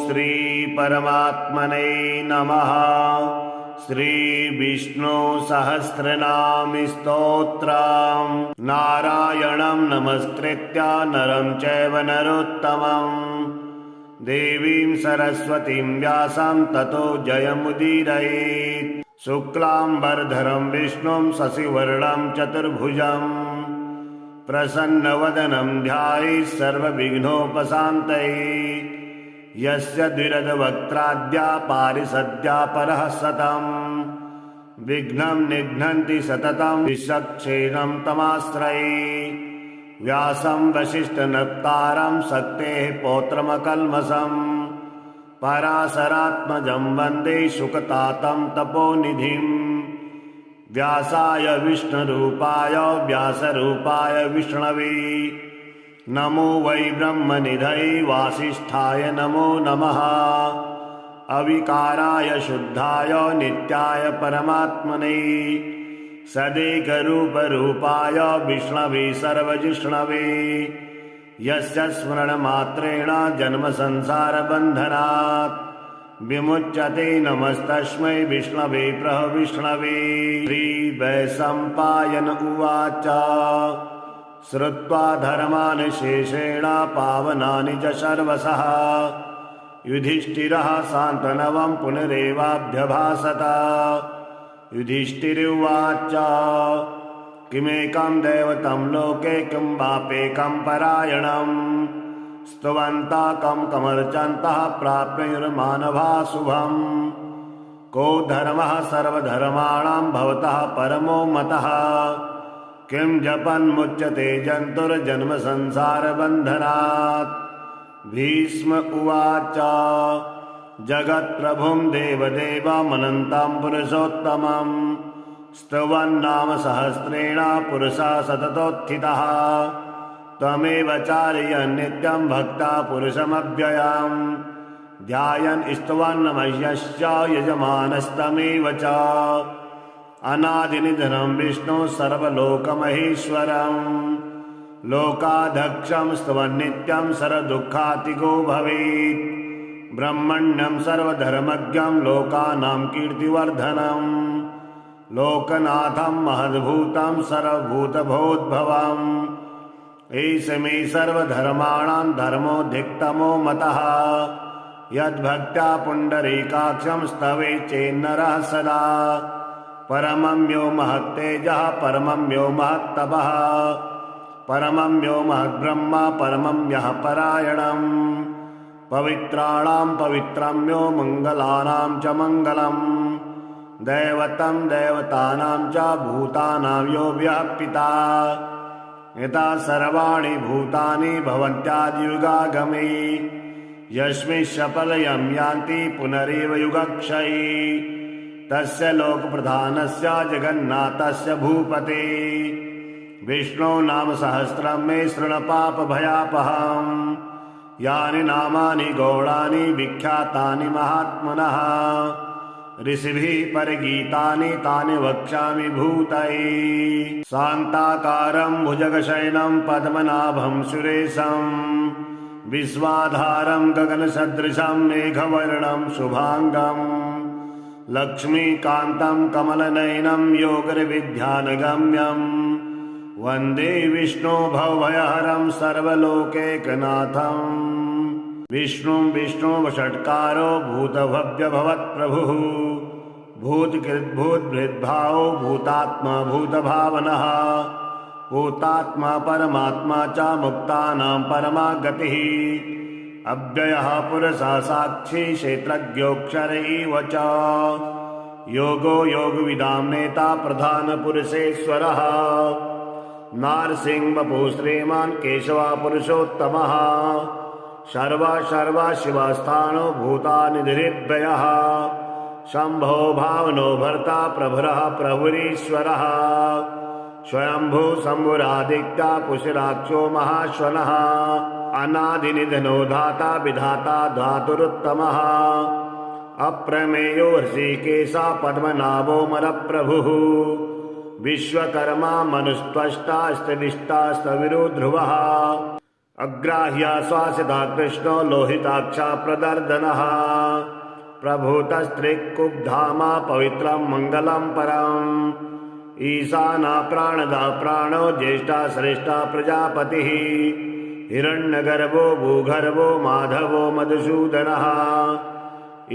श्री परमात्मने नमः। श्री विष्णु सहस्रनाम स्तोत्रम्। नारायणं नमस्कृत्य नरं चैव नरोत्तमम् देवीं सरस्वतीं व्यासं ततो जयमुदीरयेत्। शुक्लांबरधरं विष्णुं शशिवर्णं चतुर्भुजं प्रसन्नवदनं ध्यायेत् सर्वविघ्नोपशान्तये। यस्य द्विरदवक्त्राद्या पारिषद्या परः सतं विघ्नं निघ्नन्ति सततं विश्वक्सेनं तमाश्रये। व्यासं वसिष्ठनप्तारं शक्तेः पौत्रमकल्मषं पराशरात्मजं वन्दे सुकतातं तपोनिधिं। व्यासाय विष्णुरूपाय व्यासरूपाय विष्णवे नमो वै ब्रह्मनिधये वासिष्ठाय नमो नमः। अविकाराय शुद्धाय नित्याय परमात्मने सदेकरूपरूपाय विष्णवे सर्वजिष्णवे। यस्य स्मरणमात्रेण जन्मसंसारबन्धनात् विमुच्यते नमस्तस्मै विष्णवे प्रविष्णवे। श्रीवैशम्पायन उवाच श्रुत्वा धर्मान् शेषेण पावनानि च सर्वशः युधिष्ठिरः सान्त्वनं पुनरेवाभ्यभाषत। युधिष्ठिरुवाच किमेकं दैवतं लोके किं वाप्येकं परायणं स्तुवन्तः कं कमर्चन्तः प्राप्नुर्मानवाः शुभम्। को धर्मः सर्वधर्माणां भवतः परमो मतः किं जपन्मुच्यते जन्तुर्जन्मसंसारबन्धनात्। भीष्म उवाच जगत्प्रभुं देवदेवमनन्तं पुरुषोत्तमं स्तुवन्नाम सहस्रेण पुरुषः सततोत्थितः। त्वमेव चारयन् नित्यं भक्ता पुरुषमव्ययम् ध्यायन् स्तुवन्नमह्यश्च यजमानस्तमेव च। अनादिनिधनं विष्णु सर्वलोकमहेश्वरं लोकाध्यक्षं स्तुवन्नित्यं सर्वदुःखातिको भवेत्। ब्रह्मण्यं सर्वधर्मज्ञं लोकानां कीर्तिवर्धनं लोकनाथं महद्भूतं सर्वभूतभोद्भवम्। एष मे सर्वधर्माणां धर्मोऽधिकतमो मतः यद्भक्त्या पुण्डरीकाक्षं स्तवे चेन्नरः सदा। परमं यो महत्तेजः परमं यो महत्तपः परमं यो महद्ब्रह्म परमं यः परायणम्। पवित्राणां पवित्रं यो मङ्गलानां च मङ्गलम् दैवतं देवतानां च भूतानां यो व्यापिता। यथा सर्वाणि भूतानि भवन्त्यादियुगागमे यस्मिन् प्रलयं यान्ति पुनरेव युगक्षये। तस्य लोकप्रधानस्य जगन्नाथस्य भूपते विष्णु नाम सहस्रं मे शृणुपापभयापहम्। यानि नामानि गौणानि विख्यातानि महात्मनः ऋषिभिः परगीतानि तानि वक्ष्यामि भूतये। शान्ताकारं भुजगशयनं पद्मनाभं सुरेशं विश्वाधारं गगनसदृशं मेघवर्णं शुभांगम् लक्ष्मीकान्तं कमलनयनं योगविद्यानगम्यं वन्दे विष्णु भवभयहरं सर्वलोकैकनाथं। विष्णुं विष्णुवषट्कारो भूतभव्यभवत्प्रभुः भूतकृद्भूतभृद्भावो भूतात्मा भूतभावनः भूतात्मा परमात्मा च मुक्तानां परमा गतिः। अव्ययः पुरुषः साक्षी क्षेत्रज्ञोऽक्षर एव च योगो योगविदां नेता प्रधानपुरुषेश्वरः। नारसिंहवपुः श्रीमान् केशवः पुरुषोत्तमः सर्व शिवस्थानो भूतानिधिर्व्ययः। शम्भो भावनो भर्ता प्रभुरः प्रभुरीश्वरः स्वयंभू शम्भुरादित्या पुषराक्षो महाश्वनः। अनादिनिधनो धाता विधाता धातुरुत्तमः अप्रमेयो ऋषिकेशः पद्मनाभो मलप्रभुः। विश्वकर्मा मनुस्त्वष्टा स्त्रिष्टा स्थविरो ध्रुवः अग्राह्य श्वासिता कृष्णो लोहिताक्षा प्रदर्दनः प्रभूतस्त्रिक्कुब्धामा पवित्रं मङ्गलं परम् ईशाना प्राणदा प्राणो ज्येष्ठा श्रेष्ठा प्रजापतिः हिरण्यगर्भो भूगर्भो माधवो मधुसूदनः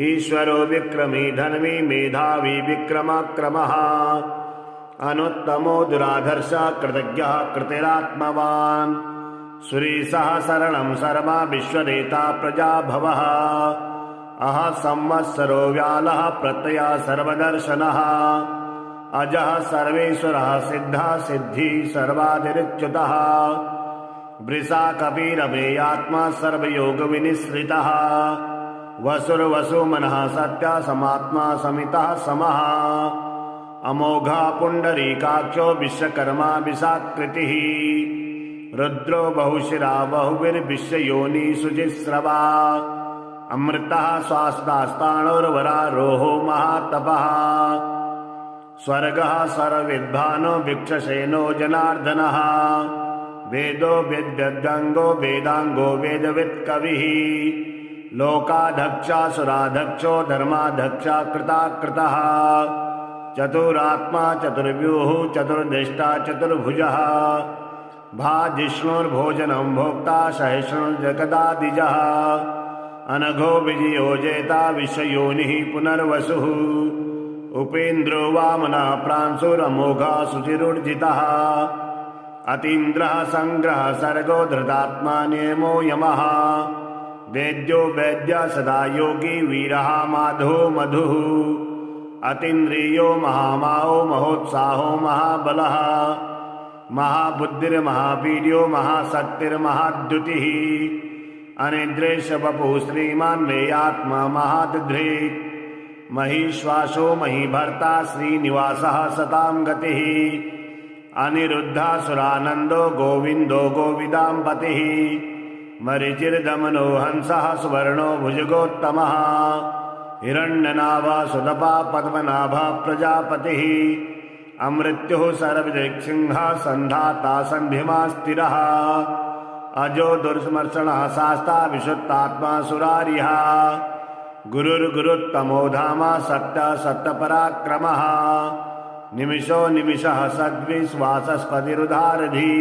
ईश्वरो विक्रमी धन्वी मेधावी विक्रमाक्रमः अनुत्तमो दुराधर्ष कृतज्ञः कृतिरात्मवान् सुरीसः शरणं शर्मा विश्वनेता प्रजाभवः अह संवत्सरो व्यालः प्रत्ययः सर्वदर्शनः अजः सर्वेश्वरः सिद्धः सिद्धि सर्वाधिरिच्युतः वृषा कपिरमेयात्मा सर्वयोगविनिश्रितः वसुर्वसुमनः सत्य समात्मा समितः समः अमोघा पुण्डरीकाक्षो विश्वकर्मा विशाकृतिः रुद्रो बहुशिरा बहुभिर्विश्वयोनि शुचिस्रवा अमृतः स्वास्तास्ताणोर्वरारोहो महातपः स्वर्गः सर्वविद्वानो वीक्षसेनो जनार्दनः वेदो वेद्यगंगो वेदांगो वेदवित्कविः लोकाध्यक्षासुराध्यक्षो धर्माध्यक्षा कृताकृतः चतुरात्मा चतुर्व्यूः चतुर्दृष्टा चतुर्भुजः भाजिष्णुर्भोजनं भोक्ता सहिष्णुर्जगदादिजः अनघो विजयो जेता विश्वयोनिः पुनर्वसुः उपेन्द्रो वामनः प्रांशुरमोघा शुचिरुर्जितः अतीन्द्रः संग्रह सर्गो धृतात्मा नियमो यमः वेद्यो वैद्य सदा योगी वीरः माधो मधुः अतीन्द्रियो महामाहो महोत्साहो महाबलः महाबुद्धिर्महावीर्यो महाशक्तिर्महाद्युतिः अनिद्रेश वपुः श्रीमान् मेयात्मा महादधृक् महीश्वासो महीभर्ता श्रीनिवासः सतां गतिः अनिरुद्धासुरानन्दो गोविन्दो गोविदाम्पतिः मरीचिर्दमनो हंसः सुवर्णो भुजगोत्तमः हिरण्यनाभा सुतपा पद्मनाभा प्रजापतिः अमृत्युः सर्वदिक्सिंहः सन्धाता सन्धिमा स्थिरः अजो दुर्स्मर्शनः शास्ता विशुद्धात्मा सुरारिः गुरुर्गुरुत्तमो धामा सत्य सत्यपराक्रमः निमिषो निमिषः सद्विश्वासस्पतिरुधारधि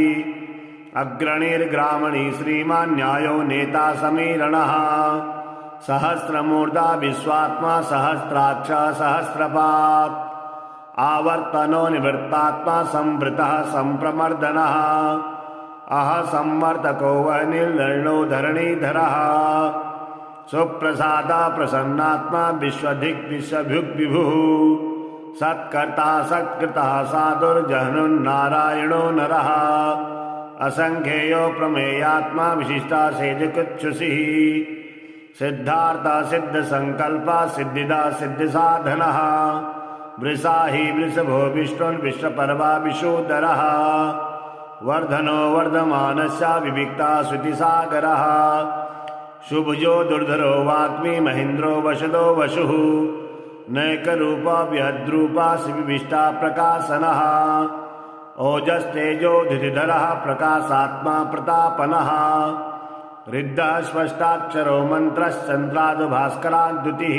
अग्रणीर्ग्रामणी श्रीमान् न्यायो नेता समीरणः सहस्रमूर्धा विश्वात्मा सहस्राक्ष सहस्रपात् आवर्तनो निवृत्तात्मा संवृतः संप्रमर्दनः अह संवर्तको वह्निर्लर्णो धरणीधरः सुप्रसादा प्रसन्नात्मा विश्वधिग्विश्वभुग्विभुः सत्कर्ता सत्कृतः साधुर्जहनुर्नारायणो नरः असंख्येयो प्रमेयात्मा विशिष्टा सेजकुच्छुषिः सिद्धार्थ सिद्ध संकल्प सिद्धिदा सिद्ध साधनः वृषा हि वृषभो विष्णुर्विश्वपर्वा विशोदरः वर्धनो वर्धमानस्य विविक्ता श्रुतिसागरः शुभजो दुर्धरो वाग्मी महेन्द्रो वशदो वशुः नैकरूपा व्यद्रूपा शिविष्टा प्रकाशनः ओजस्तेजो धिधिधरः प्रकाशात्मा प्रतापनः रिद्धः स्पष्टाक्षरो मन्त्रश्चन्द्रादो भास्कराद्युतिः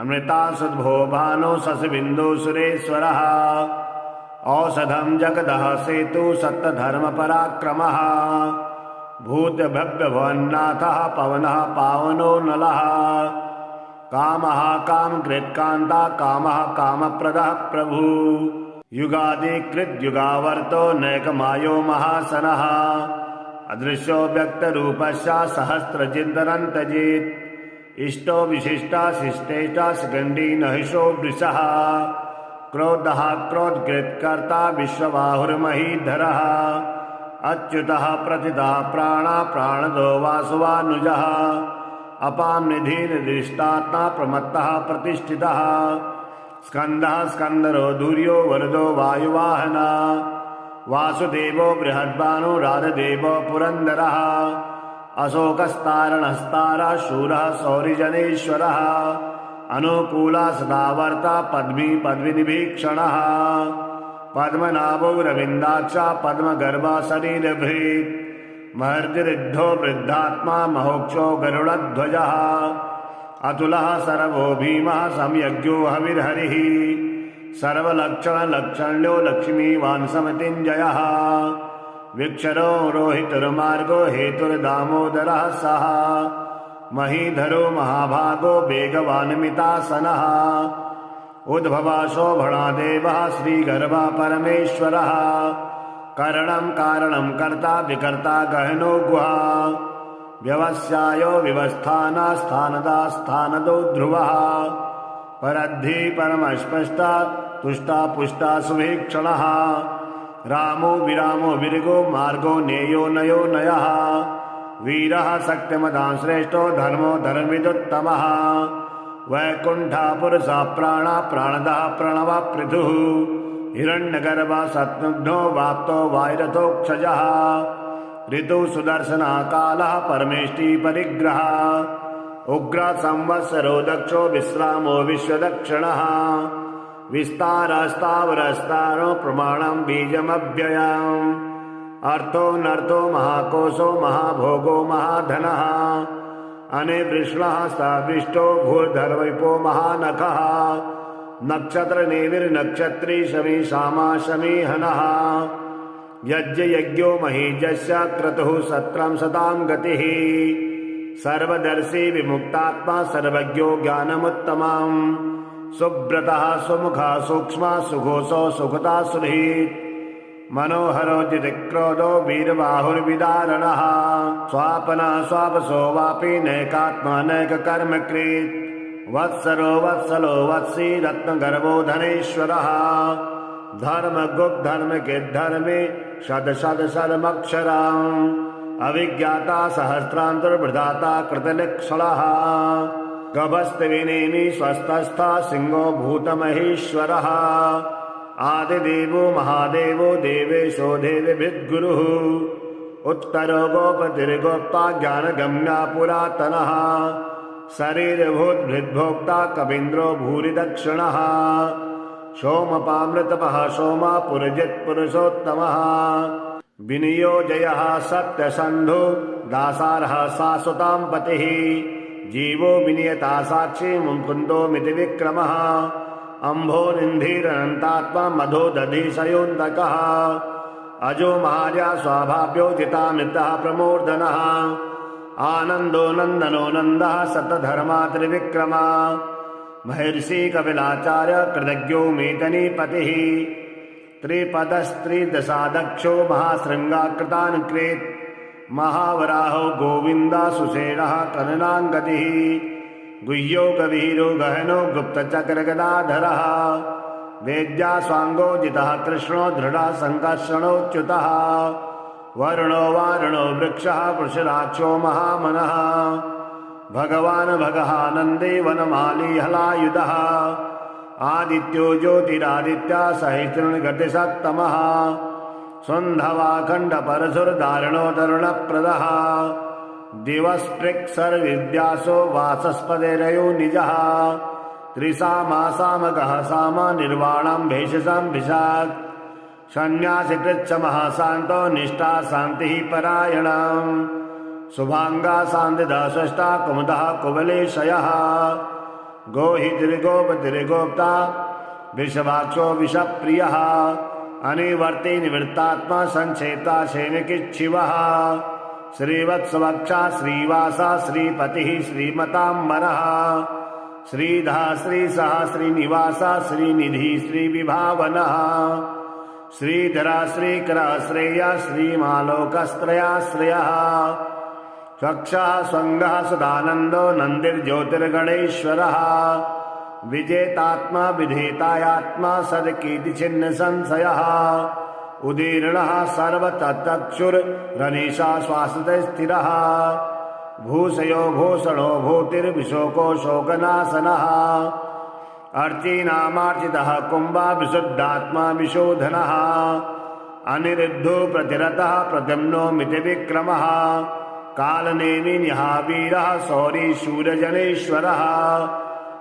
अमृतासुद्भो भानो शशिबिन्दु सुरेश्वरः औषधं जगदः सेतु सत्यधर्मपराक्रमः भूतभव्यभवन्नाथः पवनः पावनो नलः कामः कामकृत्कान्ता कामः कामप्रदः प्रभु युगादिकृद्युगावर्तो नैकमायो महासनः अदृश्यो व्यक्तरूपस्य सहस्रचिन्तनन्तजित् इष्टो विशिष्टा शिष्टेष्टा शिखण्डी नहिषो वृषः क्रोधः क्रोधकृत्कर्ता विश्वबाहुर्महीधरः अच्युतः प्रतितः प्राणा प्राणदो वासुवानुजः अपां निधिर्दिष्टात्मा प्रमत्तः प्रतिष्ठितः स्कन्दः स्कन्दरो धूर्यो वरदो वायुवाहना वासुदेवो बृहद्भानु राधदेवो पुरन्दरः अशोकस्तारणस्तारः शूरः सौरिजनेश्वरः अनुकूला सदावर्ता पद्मी पद्मिनिभीक्षणः पद्मनाभो रविन्दाक्षा पद्मगर्भा शरीरभृत् महर्षिरिद्धो वृद्धात्मा महोक्षो गरुडध्वजः अतुलः सर्वो भीमः संयज्ञो हविर्हरिः सर्वलक्षणलक्षण्यो लक्ष्मीवान् समतिञ्जयः विक्षरो रोहितुर्मार्गो हेतुर्दामोदरः सः महीधरो महाभागो वेगवान् मितासनः उद्भवा शोभणा देवः श्रीगर्भः परमेश्वरः करणं कारणं कर्ता विकर्ता गहनो गुहा व्यवस्यायो विवस्थाना स्थानदा स्थानदो ध्रुवः परद्धि परमस्पष्टा तुष्टा पुष्टा सुवीक्षणः रामो विरामो विरगो मार्गो नेयो नयो नयः वीरः शक्तिमतां श्रेष्ठो धर्मो धर्मविदुत्तमः वैकुण्ठा पुरुषा प्राणा प्राणदः प्रणवः पृथुः हिरण्यगर्भः शत्रुघ्नो वाप्तो वायुरथोक्षजः ऋतुः सुदर्शनः कालः परमेष्टि परिग्रहः उग्र संवत्सरो दक्षो विश्रामो विश्वदक्षिणः विस्तारस्तावरस्तारो प्रमाणं बीजमव्ययम् अर्थो नर्थो महाकोशो महाभोगो महाधनः अनिवृष्णः सवृष्टो भूर्धर्विपो महानखः नक्षत्रनेमिर्नक्षत्री शमी शामा शमीहनः यज्ञो महीजस्य क्रतुः सत्रं सतां गतिः सर्वदर्शी विमुक्तात्मा सर्वज्ञो ज्ञानमुत्तमम् सुब्रतः सुमुखः सूक्ष्मः सुघोषो सुखता सुरहित मनोहरो जितिक्रोधो वीरबाहुर्विदारणः स्वापनः स्वापसो वापि नैकात्मा नैककर्मकृत् वत्सरो वत्सलो वत्सी रत्नगर्भो धनेश्वरः धर्मगुप्त धर्म के धर्मे शत शत शतमक्षरम् अविज्ञाता सहस्रान्तर्वृधाता कृतलक्षणः गभस्तविनेमि स्वस्थस्था सिंहो भूतमहेश्वरः आदिदेवो महादेवो देवेशो देवभिद्गुरुः उत्तरो गोपतिर्गोप्ता ज्ञानगम्या पुरातनः शरीरभूद्भृद्भोक्ता कवीन्द्रो भूरिदक्षिणः सोमपामृतपः सोमा पुरजित्पुरुषोत्तमः विनियोजयः सत्यसन्धो दासारः शाश्वतां पतिः जीवो विनियता साक्षी मुकुन्दो मितिविक्रमः अम्भोरिन्धीरनन्तात्मा मधो दधिशयोऽन्तकः अजो महार्या स्वाभाव्योजितामृतः प्रमूर्धनः आनन्दो नन्दनो नन्दः सतधर्मा त्रिविक्रमा महर्षि कपिलाचार्य कृतज्ञो मेतनीपतिः त्रिपदस्त्रिदशादक्षो महाशृङ्गाकृतान् कृत् महावराहो गोविन्दा सुषेणः कननाङ्गतिः गुह्यो गभीरो गहनो गुप्तचक्रगदाधरः वेद्या स्वाङ्गोजितः कृष्णो दृढः सङ्कर्षणोच्युतः वरुणो वारुणो वृक्षः पुरुषराक्षो महामनः भगवान् भगहानन्दे वनमाली हलायुधः आदित्यो ज्योतिरादित्या सहिष्णुगतिसत्तमः स्वन्धवाखण्डपरशुर्दारिणो तरुणप्रदः दिवस्पृक्सर्विद्यासो वाचस्पतिरयो निजः त्रिसामासामकः सामा निर्वाणं भेषजं भिषाक् सन्न्यासिकृच्छमः शान्तो निष्ठा शान्तिः परायणम् शुभाङ्गा शान्तिदा स्रष्टा कुमुदः कुवलेशयः गोहितिर्गोपतिर्गोप्ता विषवाक्षो विषप्रियः अनिवर्ति निवृत्तात्मा संक्षेप्ता क्षेमिकिच्छिवः श्रीवत्सवक्षा श्रीवासा श्रीपतिः श्रीमताम्बरः श्रीधः श्रीसः श्रीनिवासा श्रीनिधि श्रीविभावनः श्रीधरा श्रीकरः श्रेया श्रीमालोकस्त्रयाश्रयः स्वक्षः स्वङ्गः सदानन्दो नन्दिर्ज्योतिर्गणेश्वरः विजेतात्मा विधेतायात्मा सदकीर्तिचिह्नसंशयः उदीर्णः सर्वतत्चक्षुरनीशा श्वासते स्थिरः भूषयो भूषणो भूतिर्विशोको शोकनाशनः अर्चीनामार्चितः कुम्भा विशुद्धात्मा विशोधनः अनिरुद्धो प्रतिरतः प्रद्युम्नो मितिविक्रमः कालनेमिन्यः वीरः शौरी शूरजनेश्वरः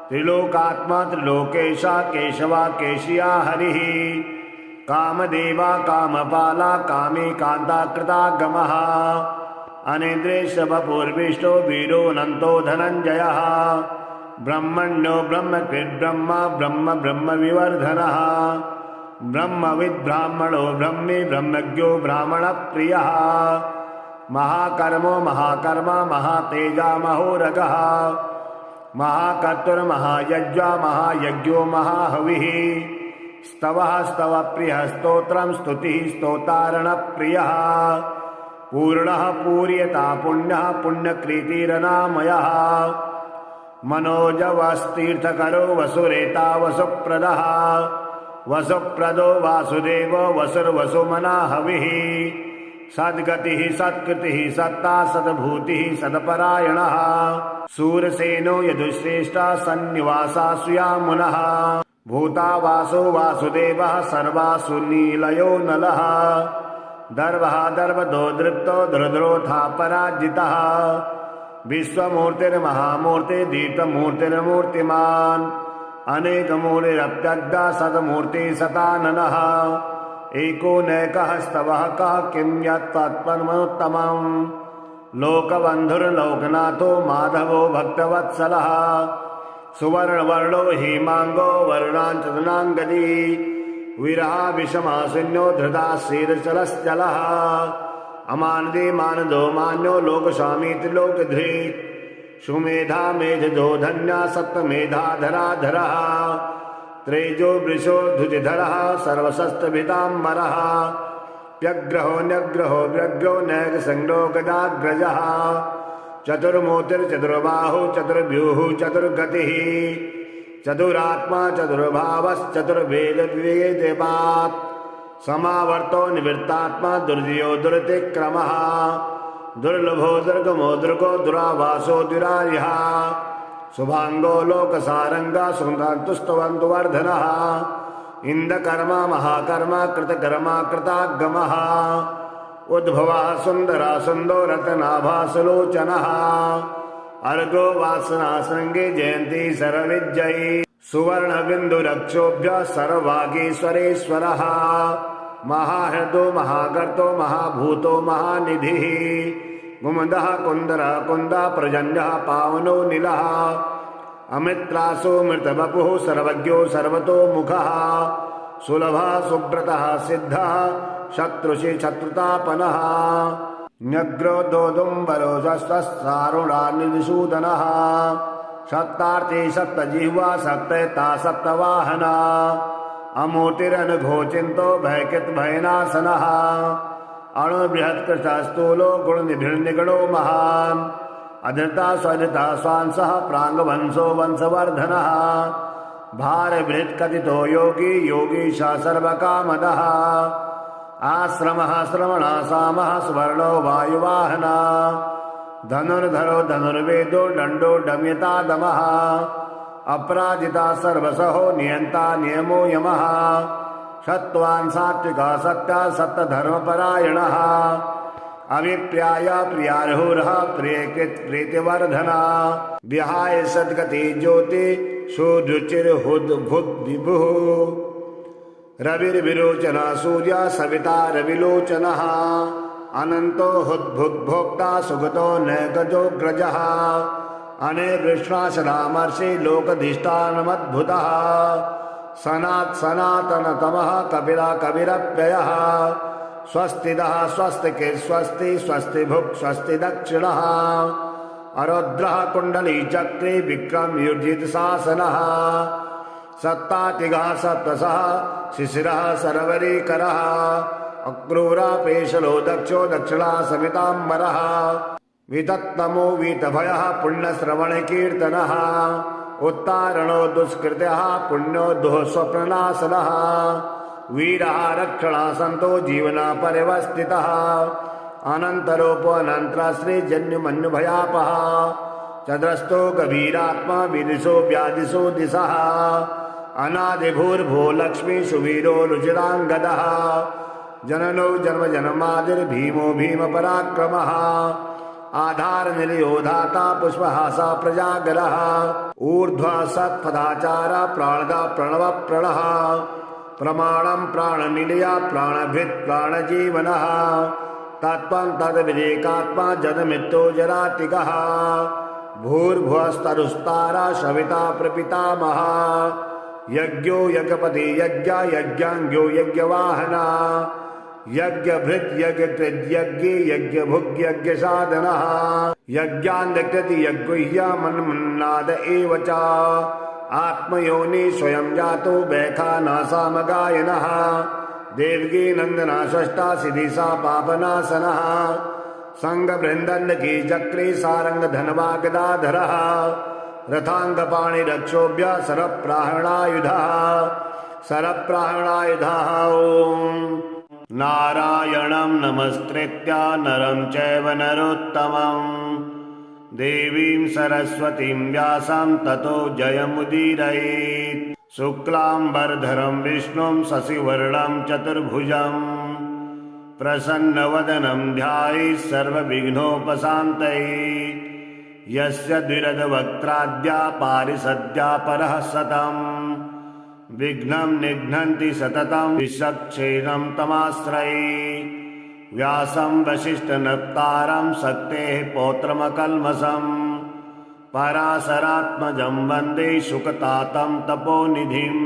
त्रिलोकात्मा त्रिलोकेशा केशवा केशिया हरिः कामदेवा कामपाला कामी कान्ता कृतागमः अनिद्रेशवपूर्विष्टो वीरोऽनन्तो धनञ्जयः ब्रह्मण्यो ब्रह्मकृद्ब्रह्म ब्रह्म ब्रह्मविवर्धनः ब्रह्मविद्ब्राह्मणो ब्रह्मी ब्रह्मज्ञो ब्राह्मणप्रियः महाकर्मो महाकर्मा महातेजा महोरगः महाकर्तुर्महायज्वा महायज्ञो महाहविः स्तवः स्तवप्रियः स्तोत्रं स्तुतिः स्तोतारणप्रियः पूर्णः पूर्यता पुण्यः पुण्यकृतिरनामयः मनोजवस्तीर्थकरो वसुरेता वसुप्रदः वसुप्रदो वासुदेवो वसुर्वसुमना हविः सद्गतिः सत्कृतिः सत्ता सद्भूतिः सत्परायणः सूरसेनो यदुश्रेष्ठः सन्निवासा सुयामुनः भूतावासो वासुदेवः सर्वासु नीलयो नलः दर्वः दर्वदो दृप्तो दृद्रोथा पराजितः विश्वमूर्तिर्महामूर्ति दीप्तमूर्तिर्मूर्तिमान् अनेकमूर्तिरप्यग्धा सदमूर्ति सताननः एको नैकः स्तवः कः किं यत्तत्परमोत्तमम् लोकबन्धुर्लोकनाथो माधवो भक्तवत्सलः सुवर्णवर्णो हेमाङ्गो वर्णाञ्चनाङ्गदी विरहा विषमाशून्यो धृता शीर्षलश्चलः अमानदे मानदो मान्यो लोकस्वामीति लोकधृत् सुमेधा मेधजो धन्या सप्तमेधाधराधरः त्रेजो वृषो धुतिधरः सर्वशस्त्रभिताम्बरः व्यग्रहो न्यग्रहो व्यग्रो नैकसङ्ग्रो गदाग्रजः चतुर्मूर्तिर्चतुर्बाहु चतुर्व्यूः चतुर्गतिः चतुरात्मा चतुर्भावश्चतुर्वेदविवेदपात् समावर्तो निवृत्तात्मा दुर्जयो दुरतिक्रमः दुर्लभो दुर्गमो दुर्गो दुरावासो दुरार्यः शुभांगो लोकसारंगा सुन्तुस्तवन्तुवर्धनः इंद्रकर्मा महाकर्मा कृतकर्मा कृतागमः उद्भवः सुंदरा सुंदो रत्नाभा सुलोचनः अर्घो वासना श्रृंगे जयंती सर्वविजयी सुवर्ण बिंदुरक्षोभ्य सर्ववागीश्वरेश्वरः महाहृदो महागर्तो महाभूतो महानिधिः गुमदः कुंदरः कुंदा प्रजन्यः पावनो नीलः अमित्रासो मृतवपुः सर्वज्ञो सर्वतोमुखः सुलभः सुब्रतः सिद्धः शत्रुषि शत्रुतापनः न्यग्रो दोदुम्बरो सारुणानिसूदनः सप्तार्थे सप्तजिह्वा सप्तता सप्तवाहना अमूर्तिरनुघोचिन्तो भयकृतभयनाशनः अणुबृहत्कृतस्थूलो गुणनिभिर्निगणो महान् अधृता स्वधृता स्वांसः प्राङ्गवंशो वंशवर्धनः भारबृहत्कथितो योगी योगीशः सर्वकामदः आश्रमः श्रवणासामः स्वर्णो वायुवाहना धनुर्धरो धनुर्वेदो दण्डो दम्यतादमः अपराजिता सर्वसहो नियन्ता नियमो यमः सत्त्वान् सात्विका सत्या सत्यधर्मपरायणः अभिप्राय प्रियार्हुरः प्रियकृत प्रीतिवर्धना विहाय सद्गति ज्योति सुरुचिर्हुद्भुद्विभुः रविर्विरोचना सूर्य सविता रविलोचनः अनंतो हुद्भुद्भोक्ता सुगतो नैकजोग्रजः अनिर्विश्वासरामर्षि लोकधिष्ठानमद्भुतः सनातनतमः कपिला कविरप्ययः स्वस्तिदः स्वस्तिके स्वस्ति स्वस्ति भुक् स्वस्ति दक्षिणः अरुद्रः कुण्डली चक्रे विक्रम युजित शासनः सत्तातिगः सप्तसः शिशिरः सरवरीकरः अक्रूरा पेशलो दक्षो दक्षिणा समिताम्बरः वितत्तमो वीतभयः पुण्यश्रवणकीर्तनः उत्तारणो दुष्कृतः पुण्यो दुःस्वप्ननाशनः वीरः रक्षणा सन्तो जीवना परिवस्थितः अनन्तरोपनन्तरश्रीजन्युमन्युभयापः चद्रस्तो गभीरात्मा विदिशो व्यादिशो दिशः अनादिभूर्भो लक्ष्मी सुवीरो रुचिराङ्गदः जननो जन्म जन्मादिर्भीमो भीमपराक्रमः आधारनिलयो धाता पुष्पहासा प्रजागरः ऊर्ध्वा सत्पदाचार प्राणदा प्रणव प्रणः प्रमाणं प्राणनिलया प्राणभृत् प्राणजीवनः तत्त्वं तद्विदेकात्मा जन्ममृत्यो जरातिगः भूर्भुवस्तरुस्तारा सविता प्रपितामहा यज्ञो यज्ञपति यज्ञ यज्ञांग्यो यज्ञवाहना यज्ञभृत् यज्ञकृत् यज्ञे यज्ञभुग् यज्ञसाधनः यज्ञान्यकृति यज्ञुह्य मन्मन्नाद एव च आत्मयोनि स्वयं जातो वैखानासामगायनः देवकी नंदना षष्ठा सिद्धिसा पापनाशनः संगबृंदन की चक्रे सारंग धनवा गदाधरः रथांगपाणि रक्षोभ्य सरप्राहणायुधः ओम नारायणं नमस्कृत्य नरं चैव नरोत्तमं देवीं सरस्वतीं व्यासं ततो जयमुदीरयेत् शुक्लांबरधरं विष्णुं शशिवर्णं चतुर्भुजं प्रसन्नवदनं ध्यायेत् सर्वविघ्नोपशान्तये यस्य द्विरदवक्त्राद्या पारिषद्या परः सतम् विघ्नं निघ्नन्ति सततं विचक्षेणं तमाश्रये व्यासं वसिष्ठनप्तारं शक्तेः पौत्रमकल्मषं पराशरात्मजं वन्दे शुकतातं तपोनिधिं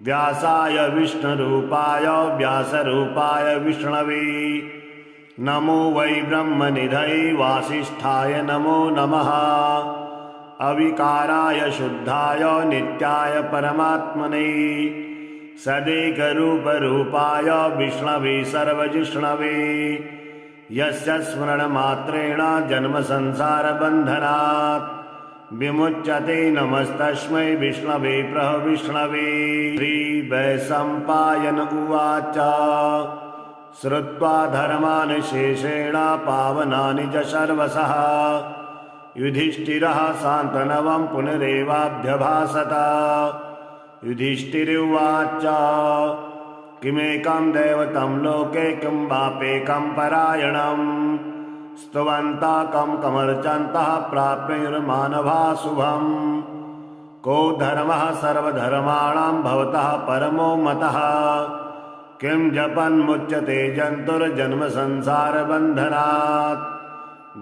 व्यासाय विष्णुरूपाय व्यासरूपाय विष्णवे नमो वै ब्रह्मनिधये वासिष्ठाय नमो नमः अविकाराय शुद्धाय नित्याय परमात्मने सदैकरूपरूपाय विष्णवे सर्वजिष्णवे यस्य स्मरणमात्रेण जन्मसंसारबन्धनात् विमुच्यते नमस्तस्मै विष्णवे प्रविष्णवे श्रीवैशम्पायन उवाच श्रुत्वा धर्मान् शेषेण पावनानि च सर्वशः युधिष्ठिरः शान्तनवं पुनरेवाभ्यभाषत युधिष्ठिरुवाच किमेकं दैवतं लोके किं वाप्येकं परायणं स्तुवन्ता कं कमर्चन्तः प्राप्नुर्मानवा शुभं को धर्मः सर्वधर्माणां भवतः परमो मतः किं जपन्मुच्यते जन्तुर्जन्म संसारबन्धनात्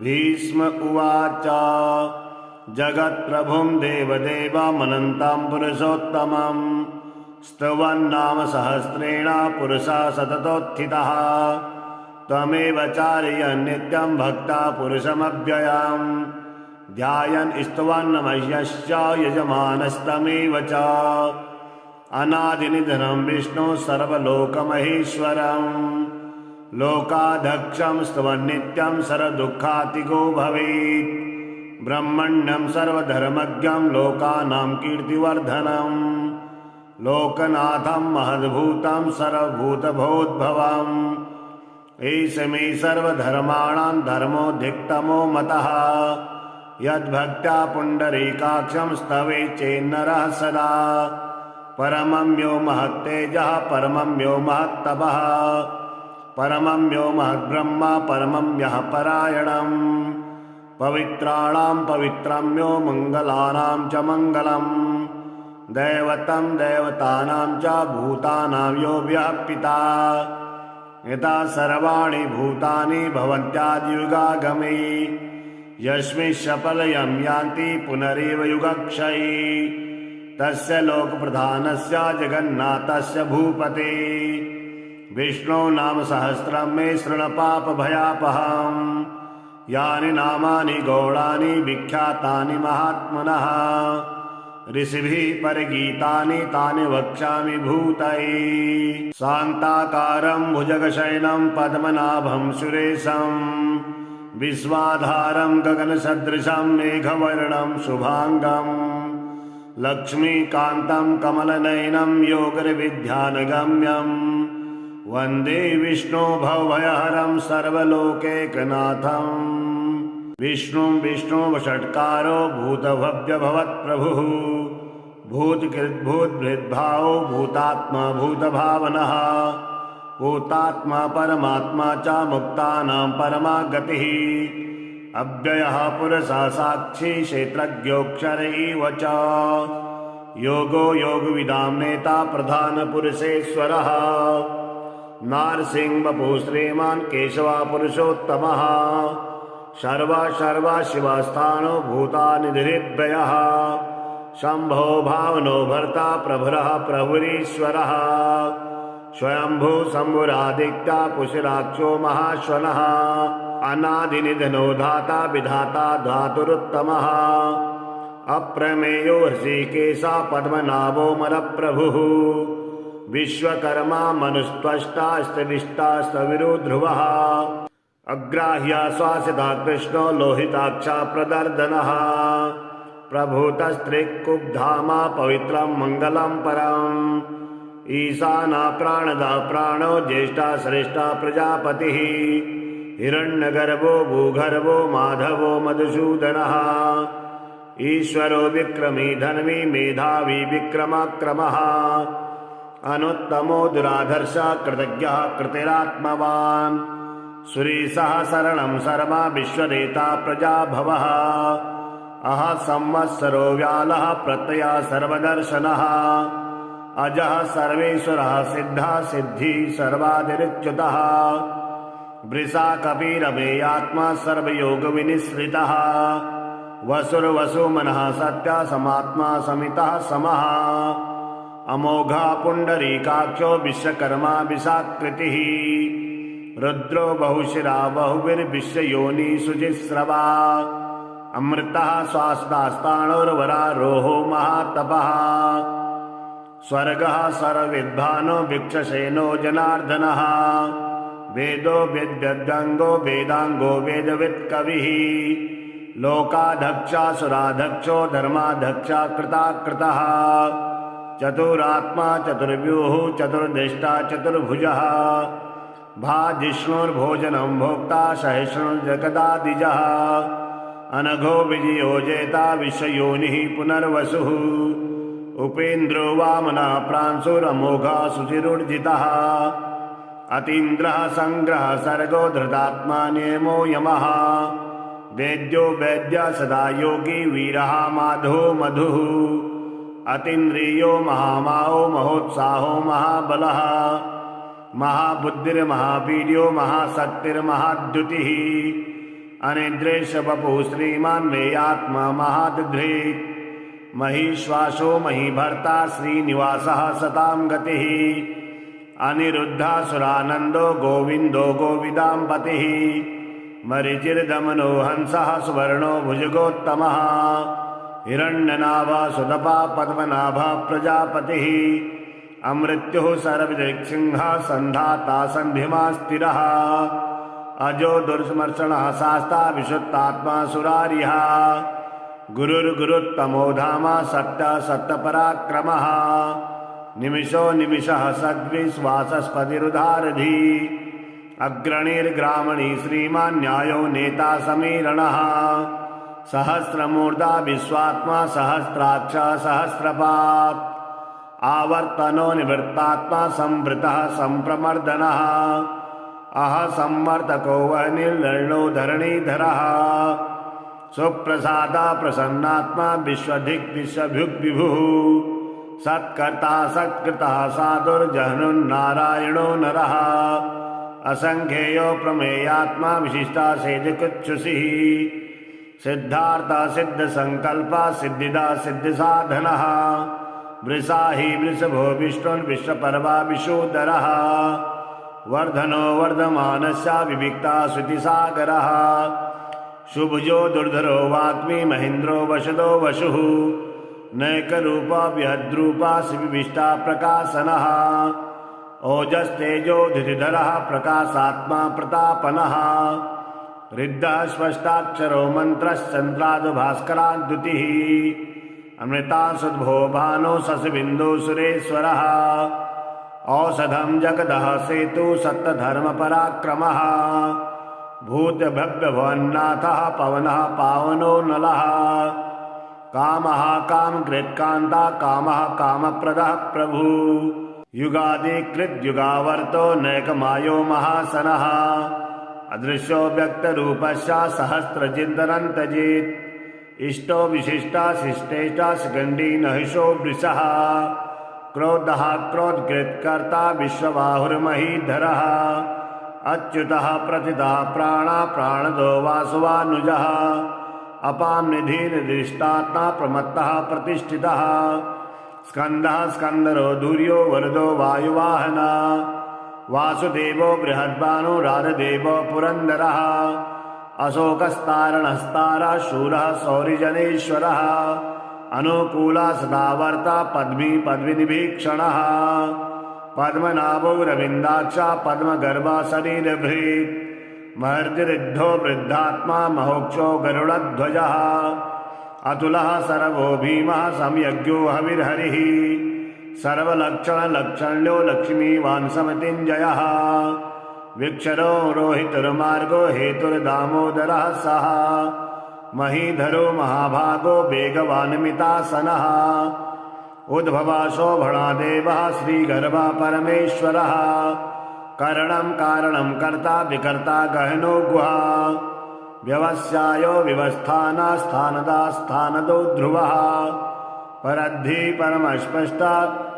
भीष्म उवाच जगत्प्रभुं देवदेवमनन्तं पुरुषोत्तमं स्तुवन्नाम सहस्रेण पुरुषः सततोत्थितः त्वमेव चारयन् नित्यं भक्ता पुरुषमव्ययं ध्यायन् स्तुवन्नमह्यश्च यजमानस्तमेव च अनादिनिधनं विष्णु सर्वलोकमहेश्वरं लोकाध्यक्षं स्तवन्नित्यं सर्वदुःखातिगो भवेत् ब्रह्मण्यं सर्वधर्मज्ञं लोकानां कीर्तिवर्धनं लोकनाथं महद्भूतं सर्वभूतभोद्भवम् एष मे सर्वधर्माणां धर्मोऽधिकतमो मतः यद्भक्त्या पुण्डरीकाक्षं स्तवे चेन्नरः सदा परमं यो महत्तेजः परमं यो महत्तपः परमं यो महद्ब्रह्म परमं यः परायणं पवित्राणां पवित्रं यो मङ्गलानां च मङ्गलम् दैवतं देवतानां च भूतानां यो व्यापिता यथा सर्वाणि भूतानि भवन्त्यादियुगागमे यस्मिन् सफलयं यान्ति पुनरेव युगक्षये तस्य लोकप्रधानस्य जगन्नाथस्य भूपते विष्णो नाम सहस्रं मे शृणुपापभयापहम् यानि नामानि गौणानि विख्यातानि महात्मनः ऋषिभिः परिगीतानि तानि वक्ष्यामि भूतये शान्ताकारं भुजगशयनं पद्मनाभं सुरेशं विश्वाधारं गगनसदृशं मेघवर्णं शुभांगं लक्ष्मीकान्तं कमलनयनं योगिर्विद्यानगम्यं वन्दे विष्णु भवभयहरं सर्वलोकैकनाथं विष्णुं विष्णुवषट्कारो भूतभव्यभवत्प्रभुः भूतकृद्भूतभृद्भावो भूतात्मा भूतभावनः भूतात्मा परमात्मा च मुक्तानां परमा गतिः अव्ययः पुरुषः साक्षी क्षेत्रज्ञोऽक्षर एव च योगो योगविदां नेता प्रधानपुरुषेश्वरः नारसिंहवपुः श्रीमान् केशवः पुरुषोत्तमः सर्व शिवस्थानो भूतानिधिर्व्ययः शम्भो भावनो भर्ता प्रभुरः प्रभुरीश्वरः स्वयंभू शम्भुरादित्या पुषराक्षो महाश्वनः अनादिनिधनो धाता विधाता धातुरुत्तमः अप्रमेयो हृषीकेशा पद्मनाभो मरप्रभुः विश्वकर्मा मनुस्त्वष्टा स्त्रिविष्टास्तविरो ध्रुवः अग्राह्या श्वासिता कृष्णो लोहिताक्षा प्रदर्दनः प्रभूतस्त्रिक्कुब्धामा पवित्रं मङ्गलं परम् ईशाना प्राणदा प्राणो ज्येष्ठा श्रेष्ठा प्रजापतिः हिरण्यगर्भो भूगर्भो माधवो मधुसूदनः ईश्वरो विक्रमी धन्वी मेधावी विक्रमाक्रमः अनुत्तमो दुराधर्षः कृतज्ञः कृतिरात्मवान् सुरीसः शरणं सर्वा विश्वनेता प्रजाभवः अह संवत्सरो व्यालः प्रत्ययः सर्वदर्शनः अजः सर्वेश्वरः सिद्धः सिद्धि सर्वादिरिच्युतः वृषा कपिरमेयात्मा सर्वयोगविनिश्रितः वसुर्वसुमनः सत्यः समात्मा समितः समः अमोघा पुण्डरीकाक्षो विश्वकर्मा विशाकृतिः रुद्रो बहुशिरा बहुभिर्विश्वयोनि शुचिस्रवा अमृतः स्वास्तास्ताणोर्वरारोहो महातपः स्वर्गः सर्वविद्वानो भिक्षसेनो जनार्दनः वेदो वेद्यङ्गो वेदाङ्गो वेदवित्कविः लोकाध्यक्षासुराध्यक्षो धर्माध्यक्षा कृताकृतः चतुरात्मा चतुर्व्यूः चतुर्दृष्टा चतुर्भुजः भाजिष्णुर्भोजनं भोक्ता सहिष्णुर्जगदादिजः अनघो विजयो जेता विश्वयोनिः पुनर्वसुः उपेन्द्रो वामनः प्रांशुरमोघा शुचिरुर्जितः अतीन्द्रः संग्रह सर्गो धृतात्मा नियमो यमः वेद्यो वैद्य सदा योगी वीरः माधो मधुः अतीन्द्रियो महामाहो महोत्साहो महाबलः महाबुद्धिर्महावीर्यो महाशक्तिर्महाद्युतिः अनिद्रेशवपुः श्रीमान् मेयात्मा महादधृत् महीश्वासो महीभर्ता श्रीनिवासः सतां गतिः अनिरुद्धासुरानन्दो गोविन्दो गोविदाम्पतिः मरीचिर्दमनो हंसः सुवर्णो भुजगोत्तमः हिरण्यनाभा सुदपा पद्मनाभा प्रजापतिः अमृत्युः सर्वदिक्सिंहः सन्धाता सन्धिमा स्थिरः अजो दुर्स्मर्षणः शास्ता विशुद्धात्मा सुरारिः गुरुर्गुरुत्तमो धामा सत्य सत्यपराक्रमः निमिषो निमिषः सद्विश्वासस्पतिरुदारधी अग्रणीर्ग्रामणी श्रीमान् न्यायो नेता समीरणः सहस्रमूर्धा विश्वात्मा सहस्राक्ष सहस्रपात् आवर्तनो निवृत्तात्मा संवृतः संप्रमर्दनः अह संवर्तको वह्निर्लर्णो धरणीधरः सुप्रसादा प्रसन्नात्मा विश्वधिक् विश्वभुग्विभुः सत्कर्ता सत्कृतः साधुर्जहनुर्नारायणो नरः असंख्येयो प्रमेयात्मा विशिष्टा सेजकुच्छुषिः सिद्धार्था सिद्धसंकल्पा सिद्धिदा सिद्धिसाधनः वृषा हि वृषभो विष्णुर्विश्वपर्वा विशोदरः वर्धनो वर्धमानस्य विविक्ता श्रुतिसागरः शुभजो दुर्धरो वाग्मी महेन्द्रो वशदो वशुः नैकरूपा विहद्रूपा शिविष्टा प्रकाशनः ओजस्तेजो धृतिधरः प्रकाशात्मा प्रतापनः रिद्धः स्पष्टाक्षरो मन्त्रश्चन्द्रादभास्कराद्युतिः अमृता सुद्भो भानो शशिबिन्दो सुरेश्वरः औषधं जगदः सेतु सत्यधर्मपराक्रमः भूतभव्यभवन्नाथः पवनः पावनो नलः कामः कामकृत्कान्ता कामः कामप्रदः प्रभु युगादिकृद्युगावर्तो नैकमायो महासनः अदृश्यो व्यक्तरूपस्य सहस्रचिन्तनन्तजित् इष्टो विशिष्टा शिष्टेष्टा शिखण्डी नहिषो वृषः क्रोधः क्रोधकृत्कर्ता विश्वबाहुर्महीधरः अच्युतः प्रतितः प्राणा प्राणदो वासुवानुजः अपां निधि निर्दिष्टात्मा प्रमत्तः प्रतिष्ठितः स्कन्दः स्कन्दरो धूर्यो वरदो वायुवाहन वासुदेवो बृहद्भानु राधदेवो पुरन्दरः अशोकस्तारणस्तारः शूरः सौरिजनेश्वरः अनुकूला सदावर्ता पद्मी पद्मिनिभीक्षणः पद्मनाभो रविन्दाक्षा पद्मगर्भा शरीरभृत् महर्षिरिद्धो वृद्धात्मा महोक्षो गरुडध्वजः अतुलः सर्वो भीमः संयज्ञो हविर्हरिः सर्वलक्षणलक्षण्यो लक्ष्मीवान् समतिञ्जयः विक्षरो रोहितुर्मार्गो हेतुर्दामोदरः सः महीधरो महाभागो वेगवान् मितासनः उद्भवा शोभणा देवः श्रीगर्भा परमेश्वरः करणं कारणं कर्ता विकर्ता गहनो गुहा व्यवस्यायो विवस्थाना स्थानदा स्थानदो ध्रुवः परद्धि परमस्पष्टा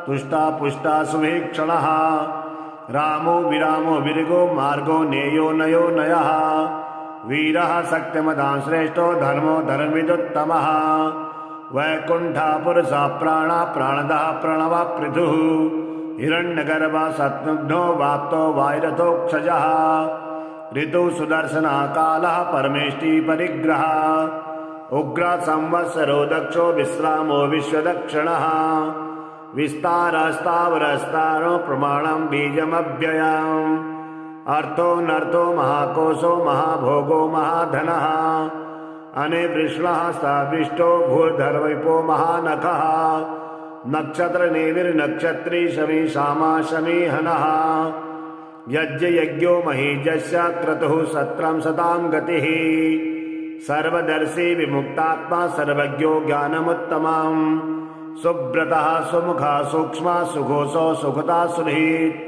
तुष्टा पुष्टा सुभीक्षणः रामो विरामो विरगो मार्गो नेयो नयो नयः वीरः सत्यमदां श्रेष्ठो धर्मो धर्मविदुत्तमः वैकुण्ठा पुरुषा प्राणा प्राणदः प्रणवः पृथुः हिरण्यगर्भः सत्नुघ्नो वाप्तो वायुरथोक्षजः ऋतु सुदर्शनः कालः परमेष्टि परिग्रहः उग्र संवत्सरो दक्षो विश्रामो विश्वदक्षिणः विस्तारस्तावरस्तारो प्रमाणं बीजमव्ययम् अर्थो नर्थो महाकोशो महाभोगो महाधनः अनिवृष्णः सविष्टो भूर्धर्विपो महानखः नक्षत्रनेमिर्नक्षत्री शमी शामा शमीहनः यज्ञो महीजस्य क्रतुः सत्रं सतां गतिः सर्वदर्शी विमुक्तात्मा सर्वज्ञो ज्ञानमुत्तमम् सुब्रतः सुमुखः सूक्ष्मा सुघोषो सुखता सुरहित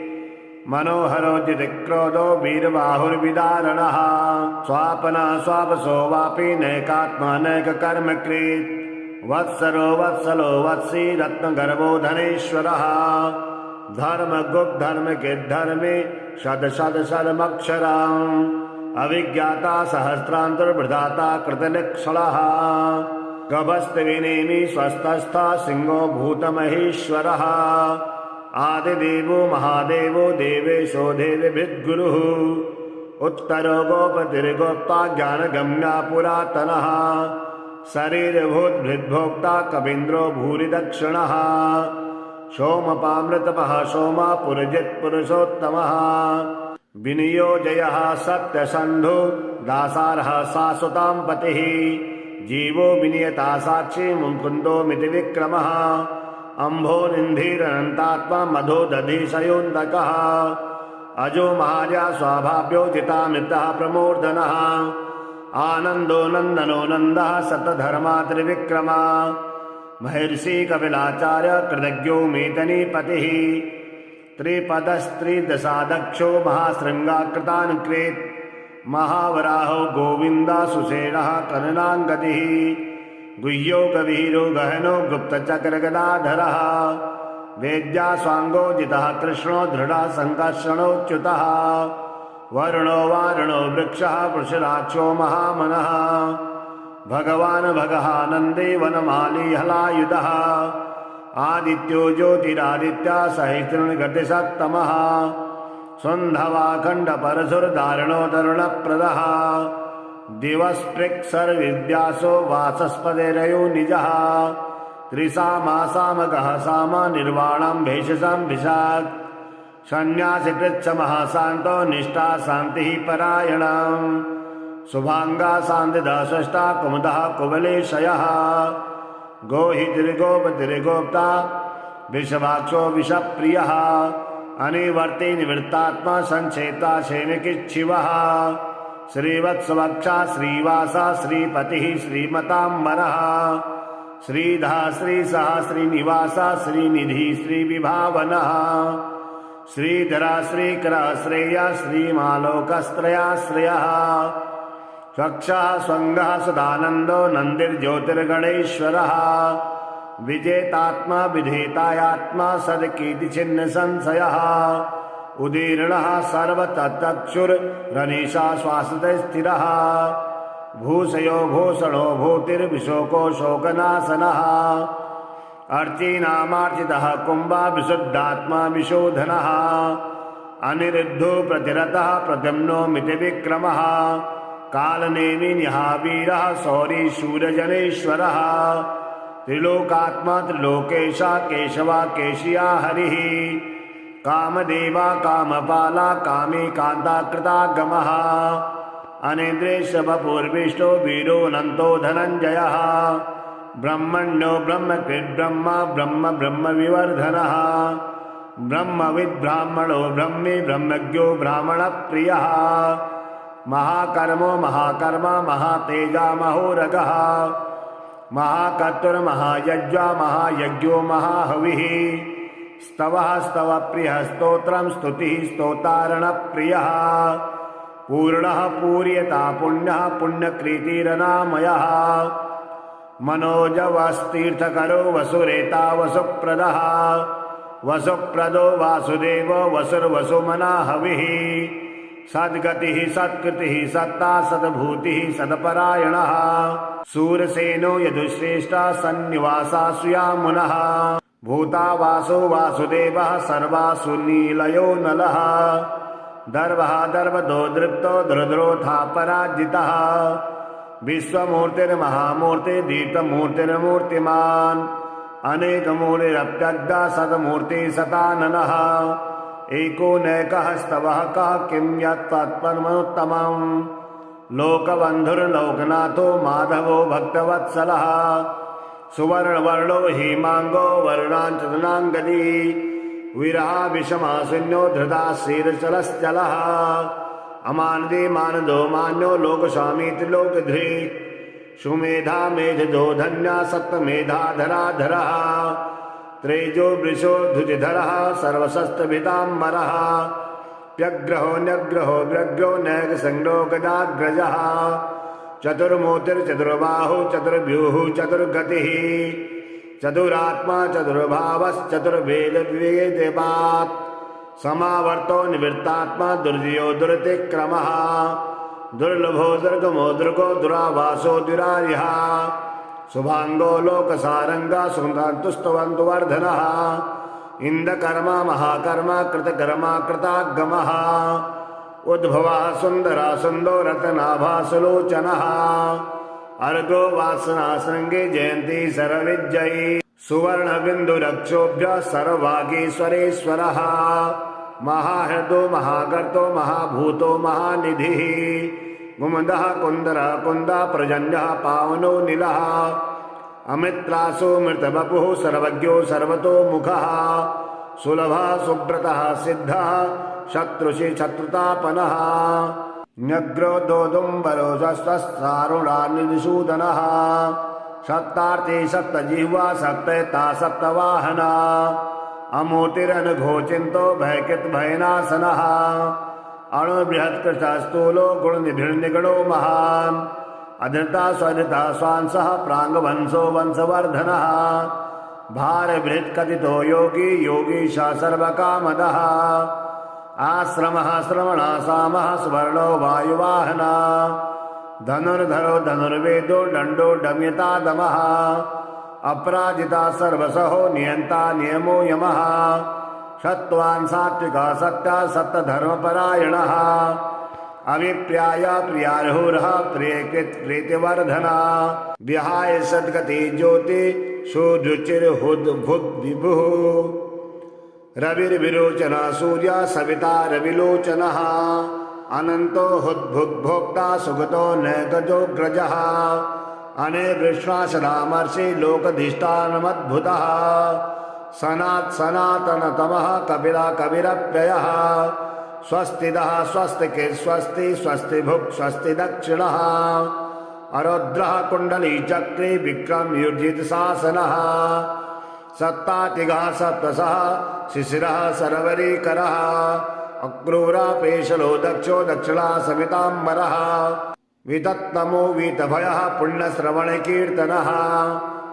मनोहरो जितक्रोधो वीरबाहुर्विदारणः स्वापनः स्वापसो वापि नैकात्मा नैककर्मकृत् वत्सरो वत्सलो वत्सी रत्नगर्भो धनेश्वरः धर्मगुप्त धर्म के धर्मे शत शत शर्मक्षराम् अविज्ञाता सहस्रान्तर्वृधाता कृतलक्षणः गभस्तविनेमि स्वस्थस्था सिंहो भूतमहेश्वरः आदिदेवो महादेवो देवेशो देवभिद्गुरुः उत्तरो गोपतिर्गोप्ता ज्ञानगम्या पुरातनः शरीरभूतभृद्भोक्ता कवीन्द्रो भूरिदक्षिणः सोमपामृतपः सोमा पुरजित्पुरुषोत्तमः विनियोजयः सत्यसन्धो दासारः शाश्वतां पतिः जीवो विनियता साक्षी मुकुन्दो मिति विक्रमः अम्भोनिन्धिरनन्तात्मा मधो दधिशयोन्दकः अजो महार्या स्वाभाव्यो जितामृतः प्रमूर्धनः आनन्दो नन्दनो नन्दः सतधर्मा त्रिविक्रमा महर्षि कपिलाचार्य कृतज्ञो मेतनीपतिः त्रिपदस्त्रिदशादक्षो महाशृङ्गाकृतान्कृत् महावराहो गोविन्दा सुषेणः कननाङ्गतिः गुह्यो गभीरो गहनो गुप्तचक्रगदाधरः वेद्या स्वाङ्गो जितः कृष्णो दृढः सङ्कर्षणोच्युतः वरुणो वारुणो वृक्षः वृषराक्षो महामनः भगवान् भगहानन्दे वनमाली हलायुधः आदित्यो ज्योतिरादित्या सहस्रगतिसत्तमः सुन्धवाखण्डपरशुर्धारणो तरुणप्रदः दिवस्पृक्सर्विद्यासो वाचस्पतिरयो निजः त्रिसामासामकः सामा निर्वाणं भेषजं भिषात् सन्न्यासिकृच्छमः शान्तो निष्ठा शान्तिः परायणम् शुभांगा शान्तिदा सृष्टा कुमुदः कुवलेशयः गोहितिर्गोपतिर्गोप्ता विषवाक्षो विषप्रियः अनिवर्ति निवृत्तात्मा संचेता क्षेमिकिच्छिवः श्रीवत्सवक्षा श्रीवासा श्रीपतिः श्रीमताम्बरः श्रीधः श्रीसः श्रीनिवासा श्रीनिधि श्रीविभावनः श्रीधरा श्रीकरः श्रेया श्रीमालोकस्त्रयाश्रयः स्वक्षः स्वङ्गः सदानन्दो नन्दिर्ज्योतिर्गणेश्वरः विजेतात्मा विधेतायात्मा सदकीर्ति छिन्न संशयः उदीर्णः सर्वतचक्षुरनीशा श्वासते स्थिरः भूषयो भूषणो भूतिर्विशोको शोकनाशनः अर्चीनामार्चितः कुम्भा विशुद्धात्मा विशोधनः अनिरुद्धो प्रतिरतः प्रद्युम्नो मितिविक्रमः कालनेमिन्यः वीरः शौरी शूरजनेश्वरः त्रिलोकात्मा त्रिलोकेशा केशवा केशिया हरिः कामदेवा कामपाला कामी कान्ता कृतागमः अनिद्रेशवपुर्विष्टो वीरोऽनन्तो धनञ्जयः ब्रह्मण्यो ब्रह्मकृत् ब्रह्मा ब्रह्म ब्रह्मविवर्धनः ब्रह्मविद् ब्राह्मणो ब्रह्मी ब्रह्मज्ञो ब्राह्मणप्रियः महाकर्मो महाकर्मा महातेजा महोरगः महाकर्तुर्महायज्वा महायज्ञो महाहविः स्तवः स्तवप्रियः स्तोत्रं स्तुतिः स्तोतारणप्रियः पूर्णः पूर्यता पुण्यः पुण्यकृतिरनामयः मनोजवस्तीर्थकरो वसुरेता वसुप्रदः वसुप्रदो वासुदेवो वसुर्वसुमना हविः सद्गतिः सत्कृतिः सत्ता सद्भूतिः सत्परायणः सूरसेनो यदुश्रेष्ठः सन्निवासा सुयामुनः भूतावासो वासुदेवः सर्वासु नीलयो नलः दर्वः दर्वदो दृप्तो दृद्रोथा पराजितः विश्वमूर्तिर्महामूर्ति दीप्तमूर्तिर्मूर्तिमान् अनेकमूर्तिरप्यग्गा सदमूर्ति सताननः एको नैकः स्तवः कः किं यत्तत्परमोत्तमम् लोकबन्धुर्लोकनाथो माधवो भक्तवत्सलः सुवर्णवर्णो हेमांगो वर्णाञ्चनाङ्गदी विरहा विषमाशून्यो धृता शीर्षलश्चलः अमानदे मानदो मान्यो लोकस्वामी त्रिलोकधृक् सुमेधा मेधजो धन्या सप्तमेधाधराधरः त्रेजो वृषो धुजधरः सर्वशस्त्रभिताम्बरः व्यग्रहो न्यग्रहो व्यग्रो नैकसङ्ग्रो गदाग्रजः चतुर्मूर्तिर्चतुर्बाहु चतुर्व्यूः चतुर्गतिः चतुरात्मा चतुर्भावश्चतुर्वेदविवेदपात् समावर्तो निवृत्तात्मा दुर्जयो दुरतिक्रमः दुर्लभो दुर्गमो दुर्गो दुरावासो दुरार्यः शुभांगो लोकसारंगा सुगंधुस्तवंतुवर्धनः इंद्रकर्मा महाकर्मा कृतकर्मा कृतागमः उद्भवः सुंदरा सुंदो रत्नाभा सुलोचनः अर्घो वासना श्रृंगे जयंती सर्वविजयी सुवर्ण बिंदु रक्षोभ्य सर्वभागीश्वरेश्वरः महाहृदो महागर्तो महाभूतो महानिधिः गुमदः कुंदरः कुंदा प्रजन्यः पावनो नीलः अमित्रासो मृतवपुः सर्वज्ञो सर्वतोमुखः सुलभः सुब्रतः सिद्धः शत्रुषि शत्रुतापनः न्यग्रो दोदुम्बरो सस्तारुणानिसूदनः सप्तार्थे सप्तजिह्वा सप्तता सप्तवाहना अमूर्तिरनघोचिन्तो भयकृत भयनाशनः अणुबृहत्कृतस्थूलो गुणनिभिर्निगणो महान् अधृता स्वधृता स्वांसः प्राङ्गवंशो वंशवर्धनः भारबृहत्कथितो योगी योगीशा सर्वकामदः आश्रमः श्रवणासामः स्वर्णो वायुवाहना धनुर्धरो धनुर्वेदो दण्डो दम्यतादमः अपराजिता सर्वसहो नियन्ता नियमो यमः सत्त्वान् सात्विका सत्या सत्यधर्मपरायणः अभिप्राय प्रियार्हुरः प्रियकृत् प्रीतिवर्धना विहाय सद्गति ज्योति सुरुचिर्हुद्भुद्विभुः रविर्विरोचना सूर्य सविता रविलोचनः अनंतो हुद्भुग्भोक्ता सुगतो नैकजोग्रजः अनेवृष्णाशरामर्षि लोकधिष्ठानमद्भुतः सनातनतमः कपिला कविरप्ययः स्वस्तिदः स्वस्तिके स्वस्ति स्वस्तिभुक् स्वस्ति दक्षिणः अरुद्रः कुण्डली चक्रे विक्रम युर्जित शासनः सत्तातिगः सप्तसः शिशिरः सरवरीकरः अक्रूरा पेशलो दक्षो दक्षिणा समिताम्बरः वितत्तमो वीतभयः पुण्यश्रवणकीर्तनः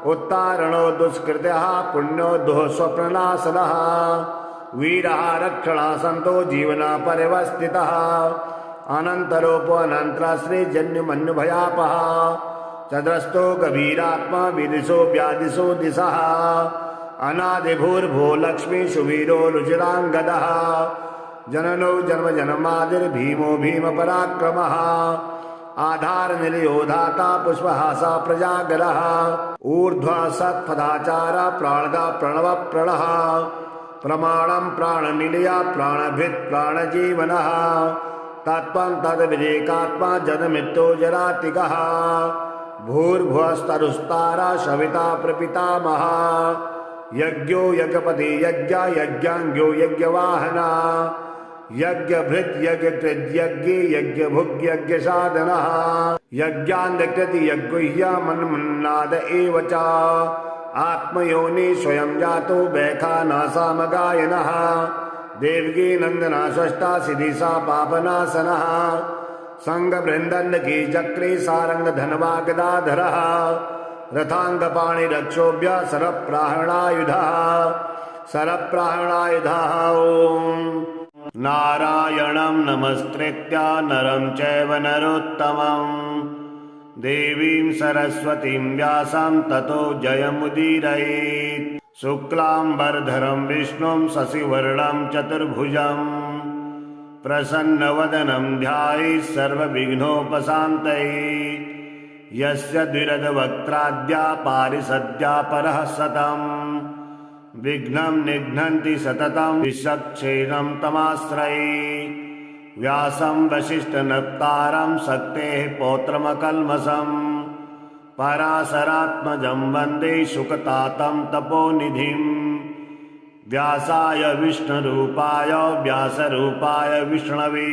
उत्तारणो दुष्कृतः पुण्यो दुःस्वप्ननाशनः वीरः रक्षणः सन्तो जीवनः परिवस्थितः अनन्तरोपनन्तरश्रीजन्युमन्युभयापः चद्रस्तो गभीरात्मा विदिशो व्यादिशो दिशः अनादिभूर्भो लक्ष्मी सुवीरो रुचिराङ्गदः जननो जन्मजन्मादिर्भीमो भीमपराक्रमः आधारनिलयो धाता पुष्पहासा प्रजागरः ऊर्ध्वः सत्पदाचार प्राणदा प्रणव प्रणः प्रमाणं प्राणनिलया प्राणभित् प्राणजीवनः तत्त्वं तद्विदेकात्मा जन्ममृत्यो जरातिगः भूर्भुवस्तरुस्तारा सविता प्रपितामहः यज्ञो यज्ञपति यज्ञ यज्ञाङ्ग्यो यज्ञवाहनः यज्ञभृत् यज्ञकृत् यज्ञे यज्ञभुग् यज्ञसाधनः यज्ञान्धकृति यज्ञुह्य मन्मन्नाद एव च आत्मयोनि स्वयं जातो वैखानसामगायनः देवकी नन्दना स्वस्था सिद्धिसा पापनाशनः संगबृन्दन्नकी चक्रे सारंग धनवागदाधरः रथांगपाणिरक्षोभ्य सरप्राहणायुधः ॐ नारायणं नमस्कृत्य नरं चैव नरोत्तमं देवीं सरस्वतीं व्यासं ततो जयमुदीरयेत् शुक्लांबरधरं विष्णुं शशिवर्णं चतुर्भुजं प्रसन्नवदनं ध्यायेत् सर्वविघ्नोपशान्तये यस्य द्विरदवक्त्राद्या पारिषद्या परः सतम् विघ्नं निघ्नन्ति सततं विचक्षेणं तमाश्रये व्यासं वसिष्ठनप्तारं शक्तेः पौत्रमकल्मषं पराशरात्मजं वन्दे शुकतातं तपोनिधिं व्यासाय विष्णुरूपाय व्यासरूपाय विष्णवे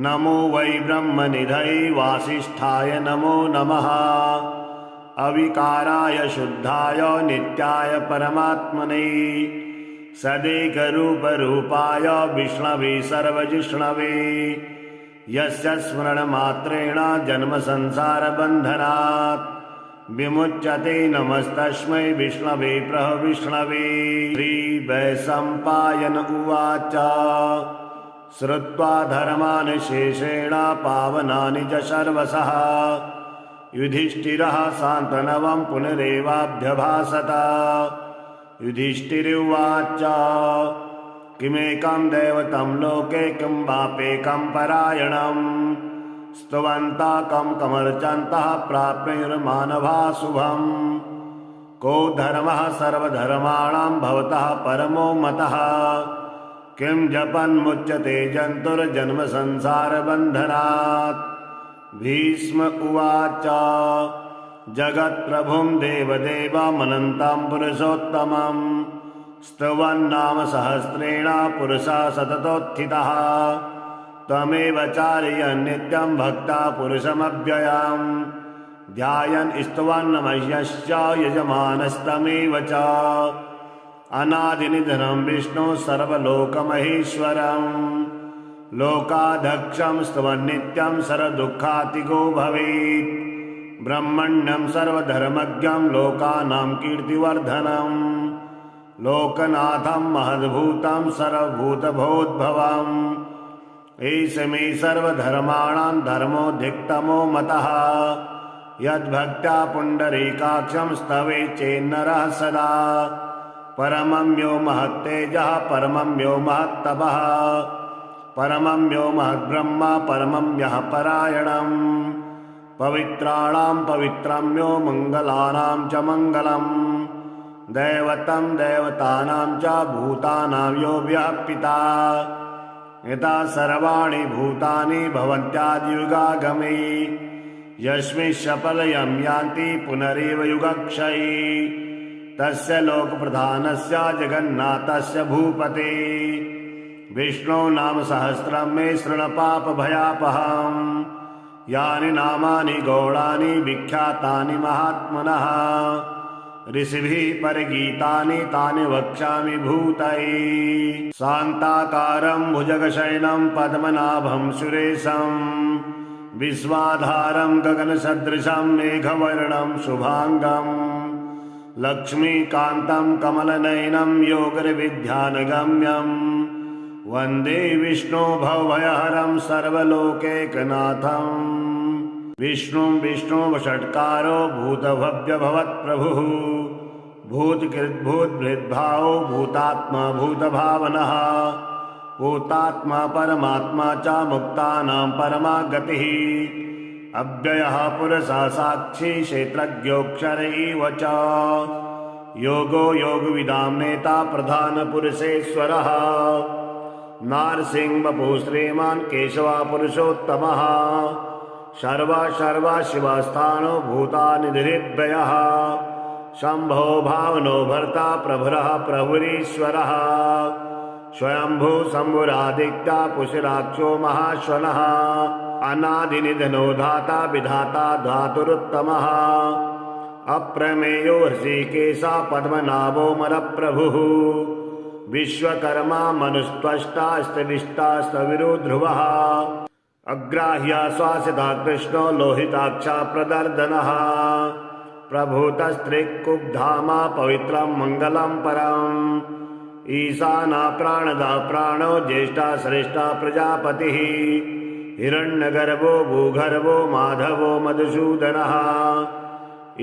नमो वै ब्रह्मनिधये वासिष्ठाय नमो नमः अविकाराय शुद्धाय नित्याय परमात्मने सदैकरूपरूपाय विष्णवे सर्वजिष्णवे यस्य स्मरणमात्रेण जन्मसंसारबन्धनात् विमुच्यते नमस्तस्मै विष्णवे प्रविष्णवे श्रीवैशम्पायन उवाच श्रुत्वा धर्मान् शेषेण पावनानि च सर्वशः युधिष्ठिरः शान्तनवं पुनरेवाभ्यभाषत युधिष्ठिरुवाच किमेकं दैवतं लोके किं वापेकं परायणं स्तुवन्तः कं कमर्चन्तः प्राप्नुर्मानवाः शुभम् को धर्मः सर्वधर्माणां भवतः परमो मतः किं जपन्मुच्यते जन्तुर्जन्मसंसारबन्धनात् भीष्म उवाच जगत्प्रभुं देवदेवमनन्तं पुरुषोत्तमं स्तुवन्नाम सहस्रेण पुरुषः सततोत्थितः त्वमेव चारयन् नित्यं भक्ता पुरुषमव्ययम् ध्यायन् स्तुवन्नमह्यश्च यजमानस्तमेव च अनादिनिधनं विष्णु सर्वलोकमहेश्वरम् लोकाध्यक्षं स्तवन्नित्यं सर्वदुःखातिगो भवेत् ब्रह्मण्यं सर्वधर्मज्ञं लोकानां कीर्तिवर्धनं लोकनाथं महद्भूतं सर्वभूतभोद्भवम् एष मे सर्वधर्माणां धर्मोऽधिकतमो मतः यद्भक्त्या पुण्डरीकाक्षं स्तवे चेन्नरः सदा परमं यो महत्तेजः परमं यो महत्तपः परमं यो महद्ब्रह्म परमं यः परायणम् पवित्राणां पवित्रं यो मङ्गलानां च मङ्गलम् दैवतं दैवतानां च भूतानां यो व्यापिता यथा सर्वाणि भूतानि भवन्त्यादियुगागमे यस्मिन् सफलयं यान्ति पुनरेव युगक्षये तस्य लोकप्रधानस्य जगन्नाथस्य भूपते विष्णु नाम सहस्रं मे शृणुपापभयापहम् यानि नामानि गौणानि विख्यातानि महात्मनः ऋषिभिः परिगीतानि तानि वक्ष्यामि भूतये शान्ताकारं भुजगशयनं पद्मनाभं सुरेशं विश्वाधारं गगनसदृशं मेघवर्णं शुभांगम् लक्ष्मीकान्तं कमलनयनं योगिर्विद्यानगम्यं वन्दे विष्णु भवभयहरं सर्वलोकैकनाथं विष्णुं विष्णुवषट्कारो भूतभव्यभवत्प्रभुः भूतकृद्भूतभृद्भावो भूतात्मा भूतभावनः भूतात्मा परमात्मा च मुक्तानां परमा गतिः अव्ययः पुरुषः साक्षी क्षेत्रज्ञोऽक्षर एव च योगो योगविदां नेता प्रधानपुरुषेश्वरः नारसिंहवपुः श्रीमान् केशवः पुरुषोत्तमः सर्वा शिवस्थानो भूतानिधिर्व्ययः शम्भो भावनो भर्ता प्रभुरः प्रभुरीश्वरः स्वयंभू शम्भुरादित्या पुषराक्षो महाश्वनः अनादिनिधनो धाता विधाता धातुरुत्तमः अप्रमेयो ऋषिकेशः पद्मनाभो मरप्रभुः विश्वकर्मा मनुस्त्वष्टा स्त्विष्टास्तविरो ध्रुवः अग्राह्य श्वासिता कृष्णो लोहिताक्षा प्रदर्दनः प्रभूतस्त्रिक्कुब्धामा पवित्रं मङ्गलं परम् ईशाना प्राणदा प्राणो ज्येष्ठा श्रेष्ठा प्रजापतिः हिरण्यगर्भो भूगर्भो माधवो मधुसूदनः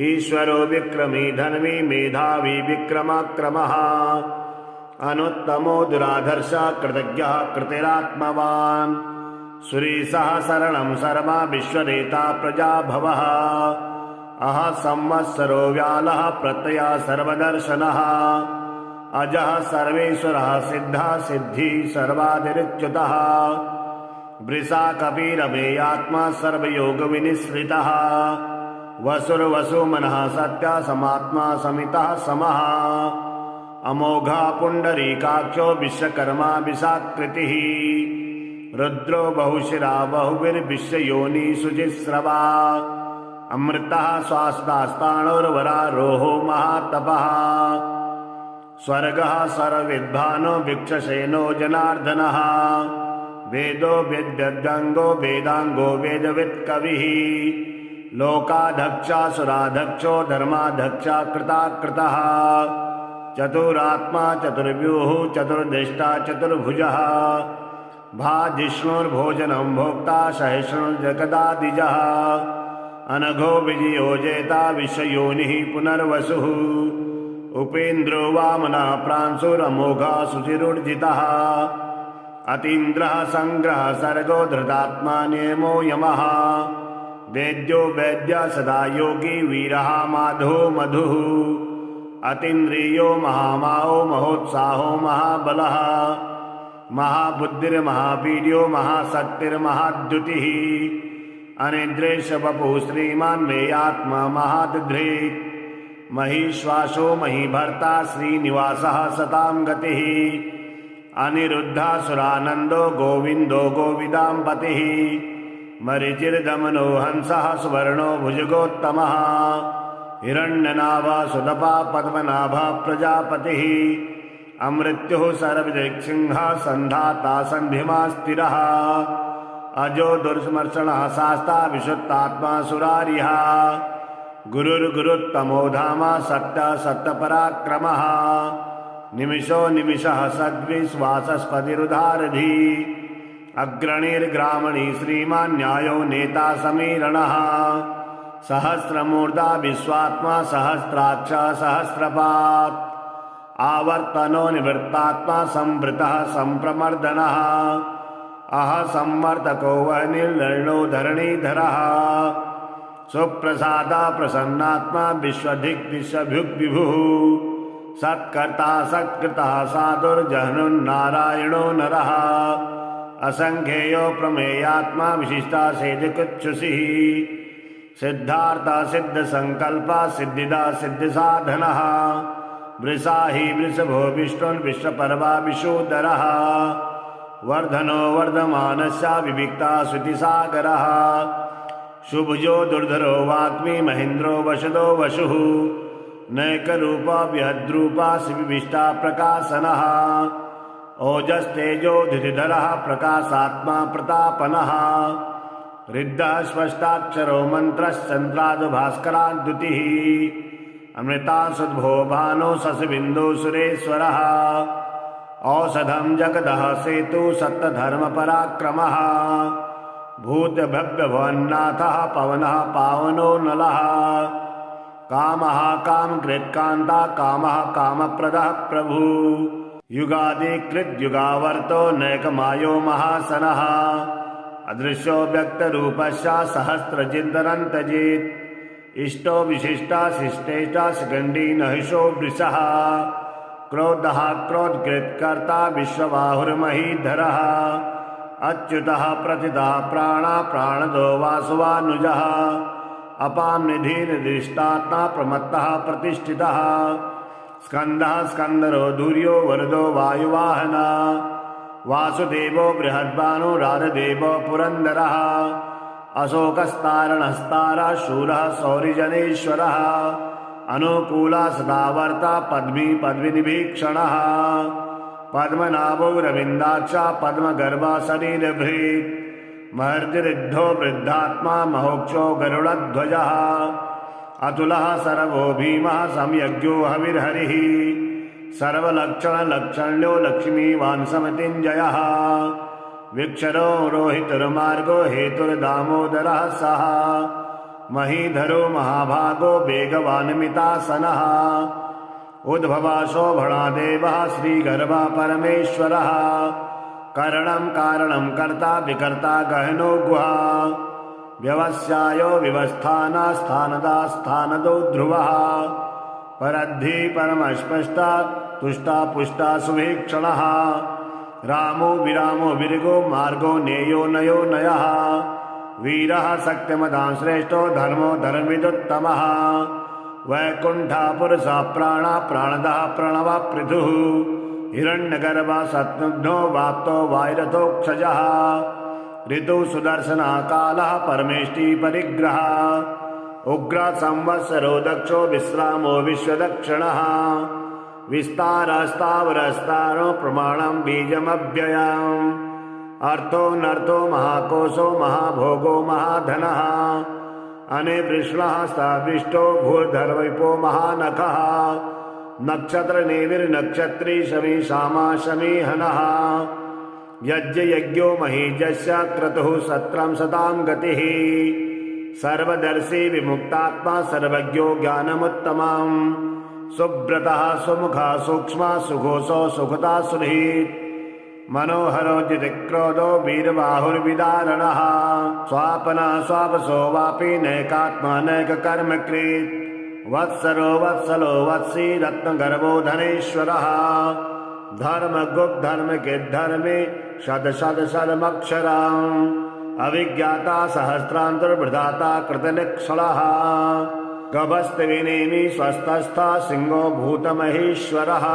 ईश्वरो विक्रमी धन्वी मेधावी विक्रमाक्रमः अनुत्तमो दुराधर्षः कृतज्ञः कृतिरात्मवान् सुरीसः शरणं शर्मा विश्वनेता प्रजाभवः अह संवत्सरो व्यालः प्रत्ययः सर्वदर्शनः अजः सर्वेश्वरः सिद्धः सिद्धिः सर्वाधिरुच्युतः वृषा कपिरमेयात्मा सर्वयोगविनिश्रितः वसुर्वसुमनः सत्या समात्मा समितः समः अमोघा पुण्डरीकाक्षो विश्वकर्मा विशाकृतिः रुद्रो बहुशिरा बहुभिर्विश्वयोनि शुचिस्रवा अमृतः स्वास्तास्ताणोर्वरारोहो महातपः स्वर्गः सर्वविद्वानो भिक्षसेनो जनार्दनः वेदो वेद्यद्गङ्गो वेदाङ्गो वेदवित्कविः लोकाध्यक्षासुराध्यक्षो धर्माध्यक्षा कृताकृतः चतुरात्मा चतुर्व्यूः चतुर्दृष्टा चतुर्भुजः भाजिष्णुर्भोजनं भोक्ता सहिष्णुर्जगदादिजः अनघो विजयो जेता विश्वयोनिः पुनर्वसुः उपेन्द्रो वामना प्रांशुरमोघा शुचिरुर्जितः अतीन्द्रः संग्रह सर्गो धृतात्मा नियमो यमः वेद्यो वैद्य सदा योगी वीरः माधो मधुः अतीन्द्रियो महामाहो महोत्साहो महाबलः महाबुद्धिर्महावीर्यो महाशक्तिर्महाद्युतिः अनिद्रेश वपुः श्रीमान् मेयात्मा महादधृक् महीश्वासो महीभर्ता श्रीनिवासः सतां गतिः अनिरुद्धासुरानन्दो गोविन्दो गोविदाम्पतिः मरीचिर्दमनो हंसः सुवर्णो भुजगोत्तमः हिरण्यनाभः सुतपा पद्मनाभः प्रजापतिः अमृत्युः सर्वदिक्सिंहः सन्धाता सन्धिमा स्थिरः अजो दुर्स्मर्षणः शास्ता विशुद्धात्मा सुरारिः गुरुर्गुरुत्तमो धामा सत्य सत्यपराक्रमः निमिषो निमिषः सद्विश्वासस्पतिरुधारधि अग्रणीर्ग्रामणी श्रीमान् न्यायो नेता समीरणः सहस्रमूर्धा विश्वात्मा सहस्राक्ष सहस्रपात् आवर्तनो निवृत्तात्मा संवृतः संप्रमर्दनः अह संवर्तको वह्निर्लर्णो धरणीधरः सुप्रसादा प्रसन्नात्मा विश्वधिक् विश्वभुग्विभुः सत्कर्ता सत्कृतः साधुर्जहनुर्नारायणो नरः असंख्येयो प्रमेयात्मा विशिष्टा सेजकुच्छुषिः सिद्धार्थ सिद्धसंकल्प सिद्धिदा सिद्धिसाधनः वृषा हि वृषभो विष्णुर्विश्वपर्वा विशोदरः वर्धनो वर्धमानस्य विविक्ता श्रुतिसागरः शुभजो दुर्धरो वाग्मी महेन्द्रो वशदो वशुः नैकरूपा बृहद्रूपा शिविष्टा प्रकाशनः ओजस्तेजो धृतिधरः प्रकाशात्मा प्रतापनः रिद्धः स्पष्टाक्षरो मन्त्रश्चन्द्रादभास्कराद्युतिः अमृता सुद्भो भानो शशिबिन्दु सुरेश्वरः औषधं जगदः सेतु सत्यधर्मपराक्रमः भूतभव्यभुवन्नाथः पवनः पावनो नलः कामः कामकृत्कान्ता कामः कामप्रदः प्रभु युगादिकृद्युगावर्तो नैकमायो महासनः अदृश्यो व्यक्तरूपस्य सहस्रजिन्दनन्तजित् इष्टो विशिष्टा शिष्टेष्टा शिखण्डी नहिषो वृषः क्रोधः क्रोधकृत्कर्ता विश्वबाहुर्महीधरः अच्युतः प्रतितः प्राणा प्राणदो वासुवानुजः अपां निधिर्दिष्टात्मा प्रमत्तः प्रतिष्ठितः स्कन्दः स्कन्दरो धूर्यो वरदो वायुवाहना वासुदेवो बृहद्भानो राधदेवो पुरन्दरः अशोकस्तारणस्तारा शूरः सौरिजनेश्वरः अनुकूला सदावर्ता पद्मी पद्मिनिभीक्षणः पद्मनाभो रविन्दाक्षा पद्मगर्भा शरीरभृत् महर्षिरिद्धो वृद्धात्मा महोक्षो गरुडध्वजः अतुलः सर्वो भीमः सम्यज्ञो हविर्हरिः सर्वलक्षणलक्षण्यो लक्ष्मीवान् समतिञ्जयः विक्षरो रोहितुर्मार्गो हेतुर्दामोदरः सः महीधरो महाभागो वेगवान् मितासनः उद्भवा शोभणा देवः श्रीगर्भः परमेश्वरः करणं कारणं कर्ता विकर्ता गहनो गुहा व्यवस्यायो विवस्थाना स्थानदा स्थानदो ध्रुवः परद्धि परमस्पष्टा तुष्टा पुष्टा सुभीक्षणः रामो विरामो विरगो मार्गो नेयो नयो नयः वीरः सत्यमदां श्रेष्ठो धर्मो धर्मविदुत्तमः वैकुण्ठा पुरुषः प्राणा प्राणदः प्रणवः पृथुः हिरण्यगर्भः शत्रुघ्नो वाप्तो वायुरथोक्षजः ऋतु सुदर्शनः कालः परमेष्टि परिग्रहः उग्र संवत्सरो दक्षो विश्रामो विश्वदक्षिणः विस्तारस्तावरस्तारो प्रमाणं बीजमव्ययम् अर्थो नर्थो महाकोशो महाभोगो महाधनः अनिवृष्णः सवृष्टो भूर्धर्विपो महानखः नक्षत्रनेमिर्नक्षत्री शमी शामा शमीहनः यज्ञो महीजस्य क्रतुः सत्रं सतां गतिः सर्वदर्शी विमुक्तात्मा सर्वज्ञो ज्ञानमुत्तमम् सुब्रतः सुमुखः सूक्ष्मः सुघोषो सुखता सुरहित मनोहरो जितिक्रोधो वीरबाहुर्विदारणः स्वापनः स्वापसो वापि नैकात्मा नैककर्मकृत् वत्सरो वत्सलो वत्सी रत्नगर्भो धनेश्वरः धर्मगुप्त धर्मकृद्धर्मे शत शत शतमक्षरम् अविज्ञाता सहस्रान्तर्वृधाता कृतनिक्षणः गभस्तिविनेमि स्वस्थस्था सिंहो भूतमहेश्वरः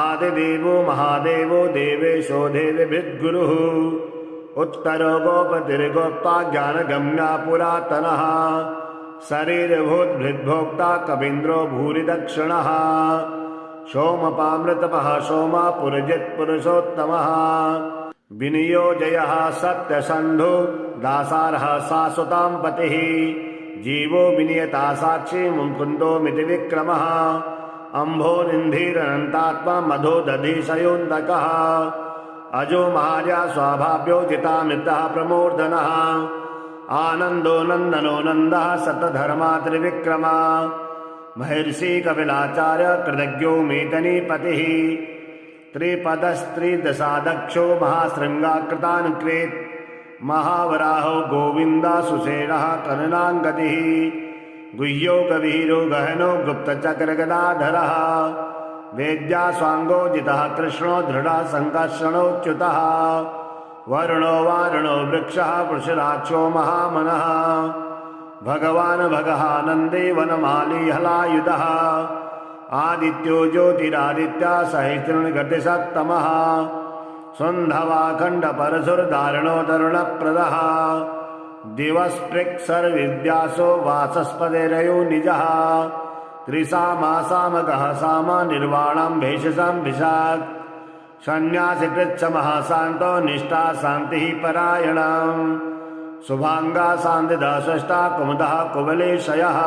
आदिदेवो महादेवो देवेशो देवभिद्गुरुः उत्तरो गोपतिर्गोप्ता ज्ञानगम्या पुरातनः शरीरभूद्भृद्भोक्ता कवीन्द्रो भूरिदक्षिणः सोमपामृतपः सोमा पुरजित्पुरुषोत्तमः विनियोजयः सत्यसन्धो दासारः शाश्वतां पतिः जीवो विनियता साक्षी मुकुन्दो मिति विक्रमः अम्भोनिन्धीरनन्तात्मा मधो दधिशयोऽन्तकः अजो महार्या स्वाभाव्योजितामितः प्रमूर्धनः आनन्दो नन्दनो नन्दः सतधर्मा त्रिविक्रमा महर्षि कपिलाचार्य कृतज्ञो मेतनीपतिः त्रिपदस्त्रिदशादक्षो महाशृङ्गाकृतान्कृत् महावराहो गोविन्दा सुषेणः कर्णाङ्गतिः गुह्यो गभीरो गहनो गुप्तचक्रगदाधरः वेद्यास्वाङ्गो जितः कृष्णो दृढः सङ्कर्षणोच्युतः वरुणो वारुणो वृक्षः पुरुषराक्षो महामनः भगवान् भगहानन्दे वनमाली हलायुधः आदित्यो ज्योतिरादित्या सहिष्णुगतिसत्तमः सुन्धवाखण्डपरशुर्धारणो तरुणप्रदः दिवस्पृक्सर्विद्यासो वाचस्पतिरयो निजः त्रिसामासामकः सामा निर्वाणं भेषजं भिषात् सन्न्यासिकृच्छमः निष्ठा शान्तिः परायणम् शुभांगा शान्तिदा स्रष्टा कुमुदः कुवलेशयः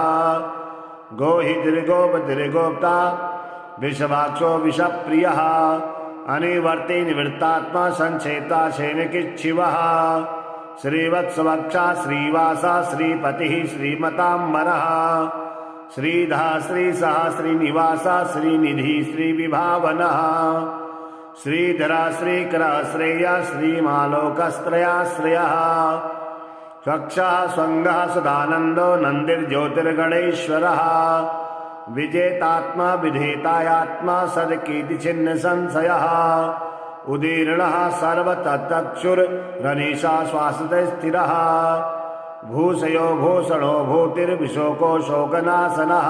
गोहितिर्गोपतिर्गोप्ता विषभाक्षो विषप्रियः अनिवर्ति निवृत्तात्मा संचेता शैनकिच्छिवः श्रीवत्सवक्षा श्रीवासा श्रीपतिः श्रीमताम्बरः श्रीधा श्रीसः श्रीनिवासा श्रीनिधि श्रीविभावनः श्रीधरा श्रीकरः श्रेया श्रीमालोकस्त्रयाश्रयः स्वक्षः स्वङ्गः सदानन्दो नन्दिर्ज्योतिर्गणेश्वरः विजेतात्मा विधेतायात्मा सद्कीर्तिचिह्न संशयः उदीर्णः सर्वतत्चक्षुर्गणेशः श्वासते स्थिरः भूषयो भूषणो भूतिर्विशोको शोकनाशनः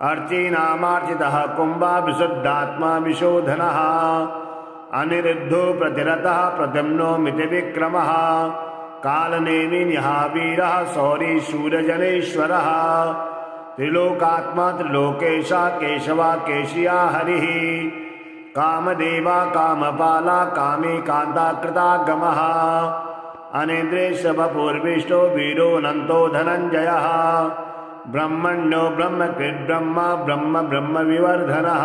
अर्चीनामार्चितः कुम्भा विशुद्धात्मा विशोधनः अनिरुद्धो प्रतिरतः प्रद्युम्नो मितिविक्रमः कालनेमिन्यः वीरः शौरी शूरजनेश्वरः त्रिलोकात्मा त्रिलोकेशा केशवा केशिया हरिः कामदेवा कामपाला कामी कान्ता कृतागमः अनिद्रेशवपूर्विष्टो वीरो अनन्तो धनञ्जयः ब्रह्मण्यो ब्रह्मकृद्ब्रह्मा ब्रह्म ब्रह्मविवर्धनः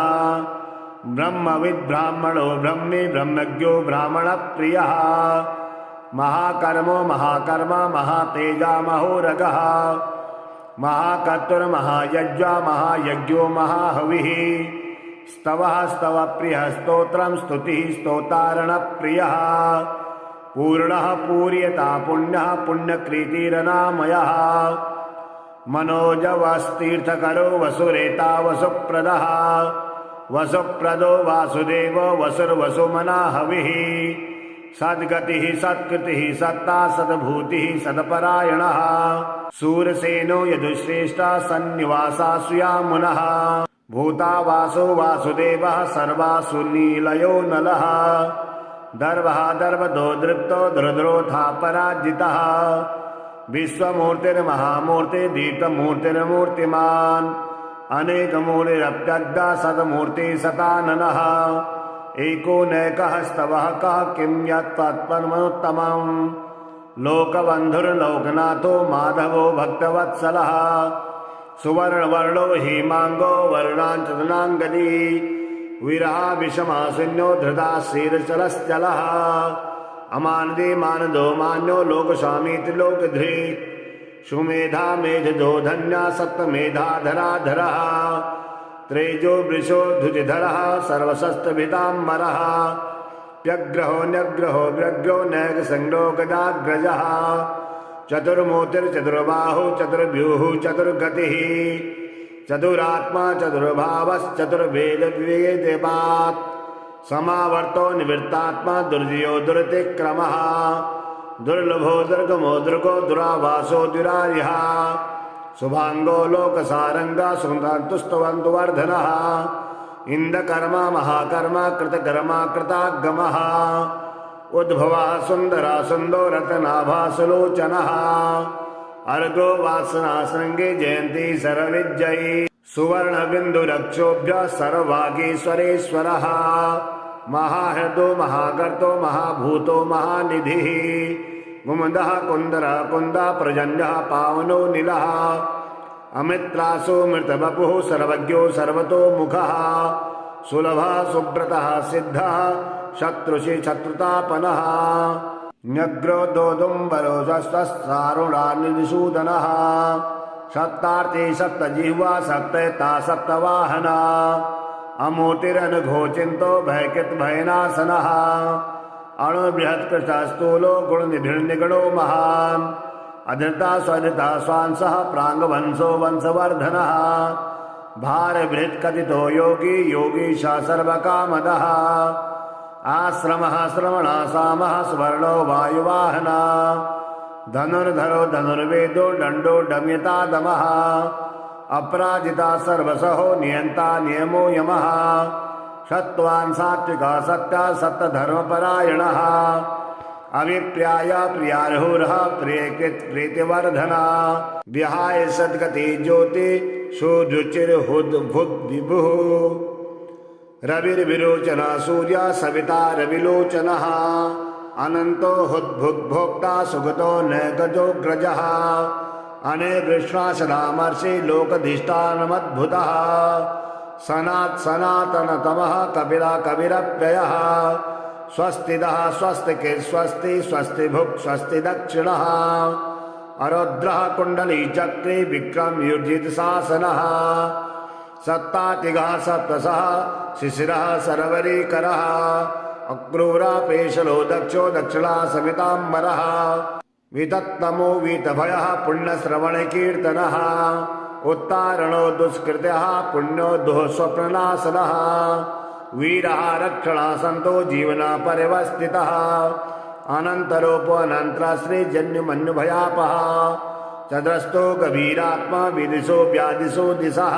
ब्रह्मविद्ब्राह्मणो ब्रह्मी ब्रह्मज्ञो ब्राह्मणप्रियः महाकर्मो महाकर्मा महातेजा महोरगः महाकर्तुर्महायज्ञा महायज्ञो महाहविः स्तवः स्तवप्रियः स्तोत्रं स्तुतिः स्तोतारणप्रियः पूर्णः पूर्यता पुण्यः पुण्यकृतिरनामयः मनोजवस्तीर्थकरो वसुरेता वसुप्रदः वसुप्रदो वासुदेवो वसुर्वसुमना हविः सद्गतिः सत्कृतिः सत्ता सद्भूतिः सत्परायणः सूरसेनो यदुश्रेष्ठा सन्निवासा सुयामुनः भूता वासो वासुदेवः सर्वासु नीलयो नलः दर्भः दर्भदो दृप्तो दृद्रोथा पराजितः विश्वमूर्तिर्महामूर्ति दीप्तमूर्तिर्मूर्तिमान् अनेकमूर्तिरप्यग्गा सदमूर्ति सताननः एको नैकः स्तवः कः किं यत्तत्परमोत्तमम् लोकबन्धुर्लोकनाथो माधवो भक्तवत्सलः सुवर्णवर्णो हेमाङ्गो वर्णाञ्चतनाङ्गदी विरहा विषमाशून्यो धृता श्रीरचलश्चलः अमानदे मानदो मान्यो लोकस्वामी त्रिलोकधृ सुमेधा मेधदो धन्या सप्तमेधाधराधरः त्रेजो वृषो धुतिधरः सर्वशस्त्रभिताम्बरः व्यग्रहो न्यग्रहो व्यग्रो नैकसङ्ग्रो गजाग्रजः चतुर्मूर्तिर्चतुर्बाहु चतुर्व्यूः चतुर्गतिः चतुरात्मा चतुर्भावश्चतुर्वेदविवेदपात् समावर्तो निवृत्तात्मा दुर्जयो दुरतिक्रमः दुर्लभो दुर्गमो दुर्गो दुरावासो दुरार्यः शुभांगो लोकसारंगा सुगंधुस्तुवर्धनः इंद्रकर्मा महाकर्मा कृतकर्मा कृतागमः उद्भवः सुंदरा सुंदो रत्नाभा सुलोचनः अर्गो वासना श्रृंगे जयंती सर्वविजयी सुवर्ण बिंदुरक्षोभ्य सर्ववागीश्वरेश्वरः महाहृदो महागर्तो महाभूतो महानिधिः गुमदः कुंदरः कुंदा प्रजन्यः पावनो नीलः अमित्रासो मृतवपुः सर्वज्ञो सर्वतोमुखः सुलभः सुब्रतः सिद्धः शत्रुषि शत्रुतापनः न्यग्रो दोदुम्बरो स्वस्तारुणानिसूदनः सप्तार्थे सप्तजिह्वा सप्तता सप्तवाहना अमूर्तिरनघोचिन्तो भयकृतभयनाशनः अणुबृहत्कृतस्थूलो गुणनिभिर्निगणो महान् अधृता स्वधृता स्वांसः प्राङ्गवंशो वंशवर्धनः भारबृहत्कथितो योगी योगीशः सर्वकामदः आश्रमः श्रवणासामः स्वर्णो वायुवाहना धनुर्धरो धनुर्वेदो दण्डो दम्यतादमः अपराजिता सर्वसहो नियन्ता नियमो यमः सत्त्वान् सात्विका सत्या सत्यधर्मपरायणः अभिप्राय प्रियार्हुरः प्रियकृत प्रीतिवर्धना विहाय सद्गति ज्योति सुरुचिर्हुद्भुद्विभुः रविर्विरोचना सूर्या सविता रविलोचनः अनंतो हुद्भुद्भोक्ता सुगतो नैगजो ग्रजः अनिर्विश्वासरामर्षि लोकधिष्ठानमद्भुतः सनातनतमः कपिला कविरप्ययः स्वस्तिदः स्वस्तिके स्वस्ति स्वस्ति भुक् स्वस्ति दक्षिणः अरुद्रः कुण्डली चक्रे विक्रम युजित शासनः सत्तातिगः सप्तसः शिशिरः सरवरीकरः अक्रूरा पेशलो दक्षो दक्षिणा समिताम्बरः वितत्तमो वीतभयः पुण्यश्रवणकीर्तनः उत्तारणो दुष्कृतः पुण्यो दुः स्वप्ननाशनः वीरः रक्षणः सन्तो जीवना परिवस्थितः अनन्तरूपो अनन्तराश्री जन्युमन्युभयापः चद्रस्तो गभीरात्मा विदिशो व्यादिशो दिशः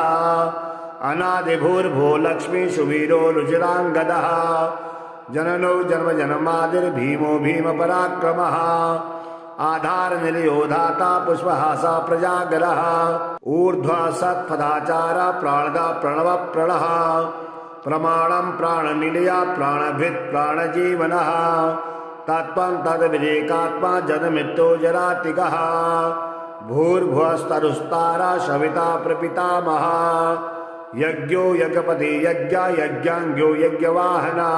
अनादिभूर्भो लक्ष्मी सुवीरो रुचिराङ्गदः जननो जन्मजन्मादिर्भीमो भीमपराक्रमः आधारनिलयो धाता पुष्पहासा प्रजागरः ऊर्ध्वा सत्पदाचार प्राणदा प्रणव प्रणः प्रमाणं प्राणनिलया प्राणभित् प्राणजीवनः तत्त्वं तद्विवेकात्मा जन्ममृत्यो जरातिगः भूर्भुवस्तरुस्तारा सविता प्रपितामहः यज्ञो यज्ञपति यज्ञ यज्ञाङ्ग्यो यज्ञवाहना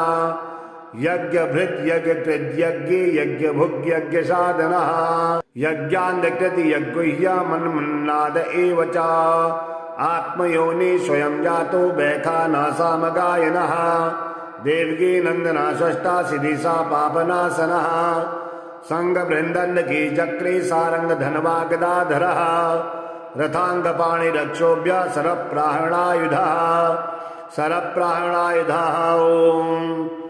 यज्ञभृत् यज्ञकृत् यज्ञे यज्ञभुग् यज्ञसाधनः यज्ञान्धकृत् यज्ञुह्य मन्मन्नाद एव च आत्मयोनि स्वयं जातो वैखानसामगायनः देवकी नंदना षष्ठा सिद्धिसा पापनाशनः संग बृंदन की चक्रे सारंग धनवा गदाधरः रथांगपाणि रक्षोभ्य सरप्राहणायुधः ओम।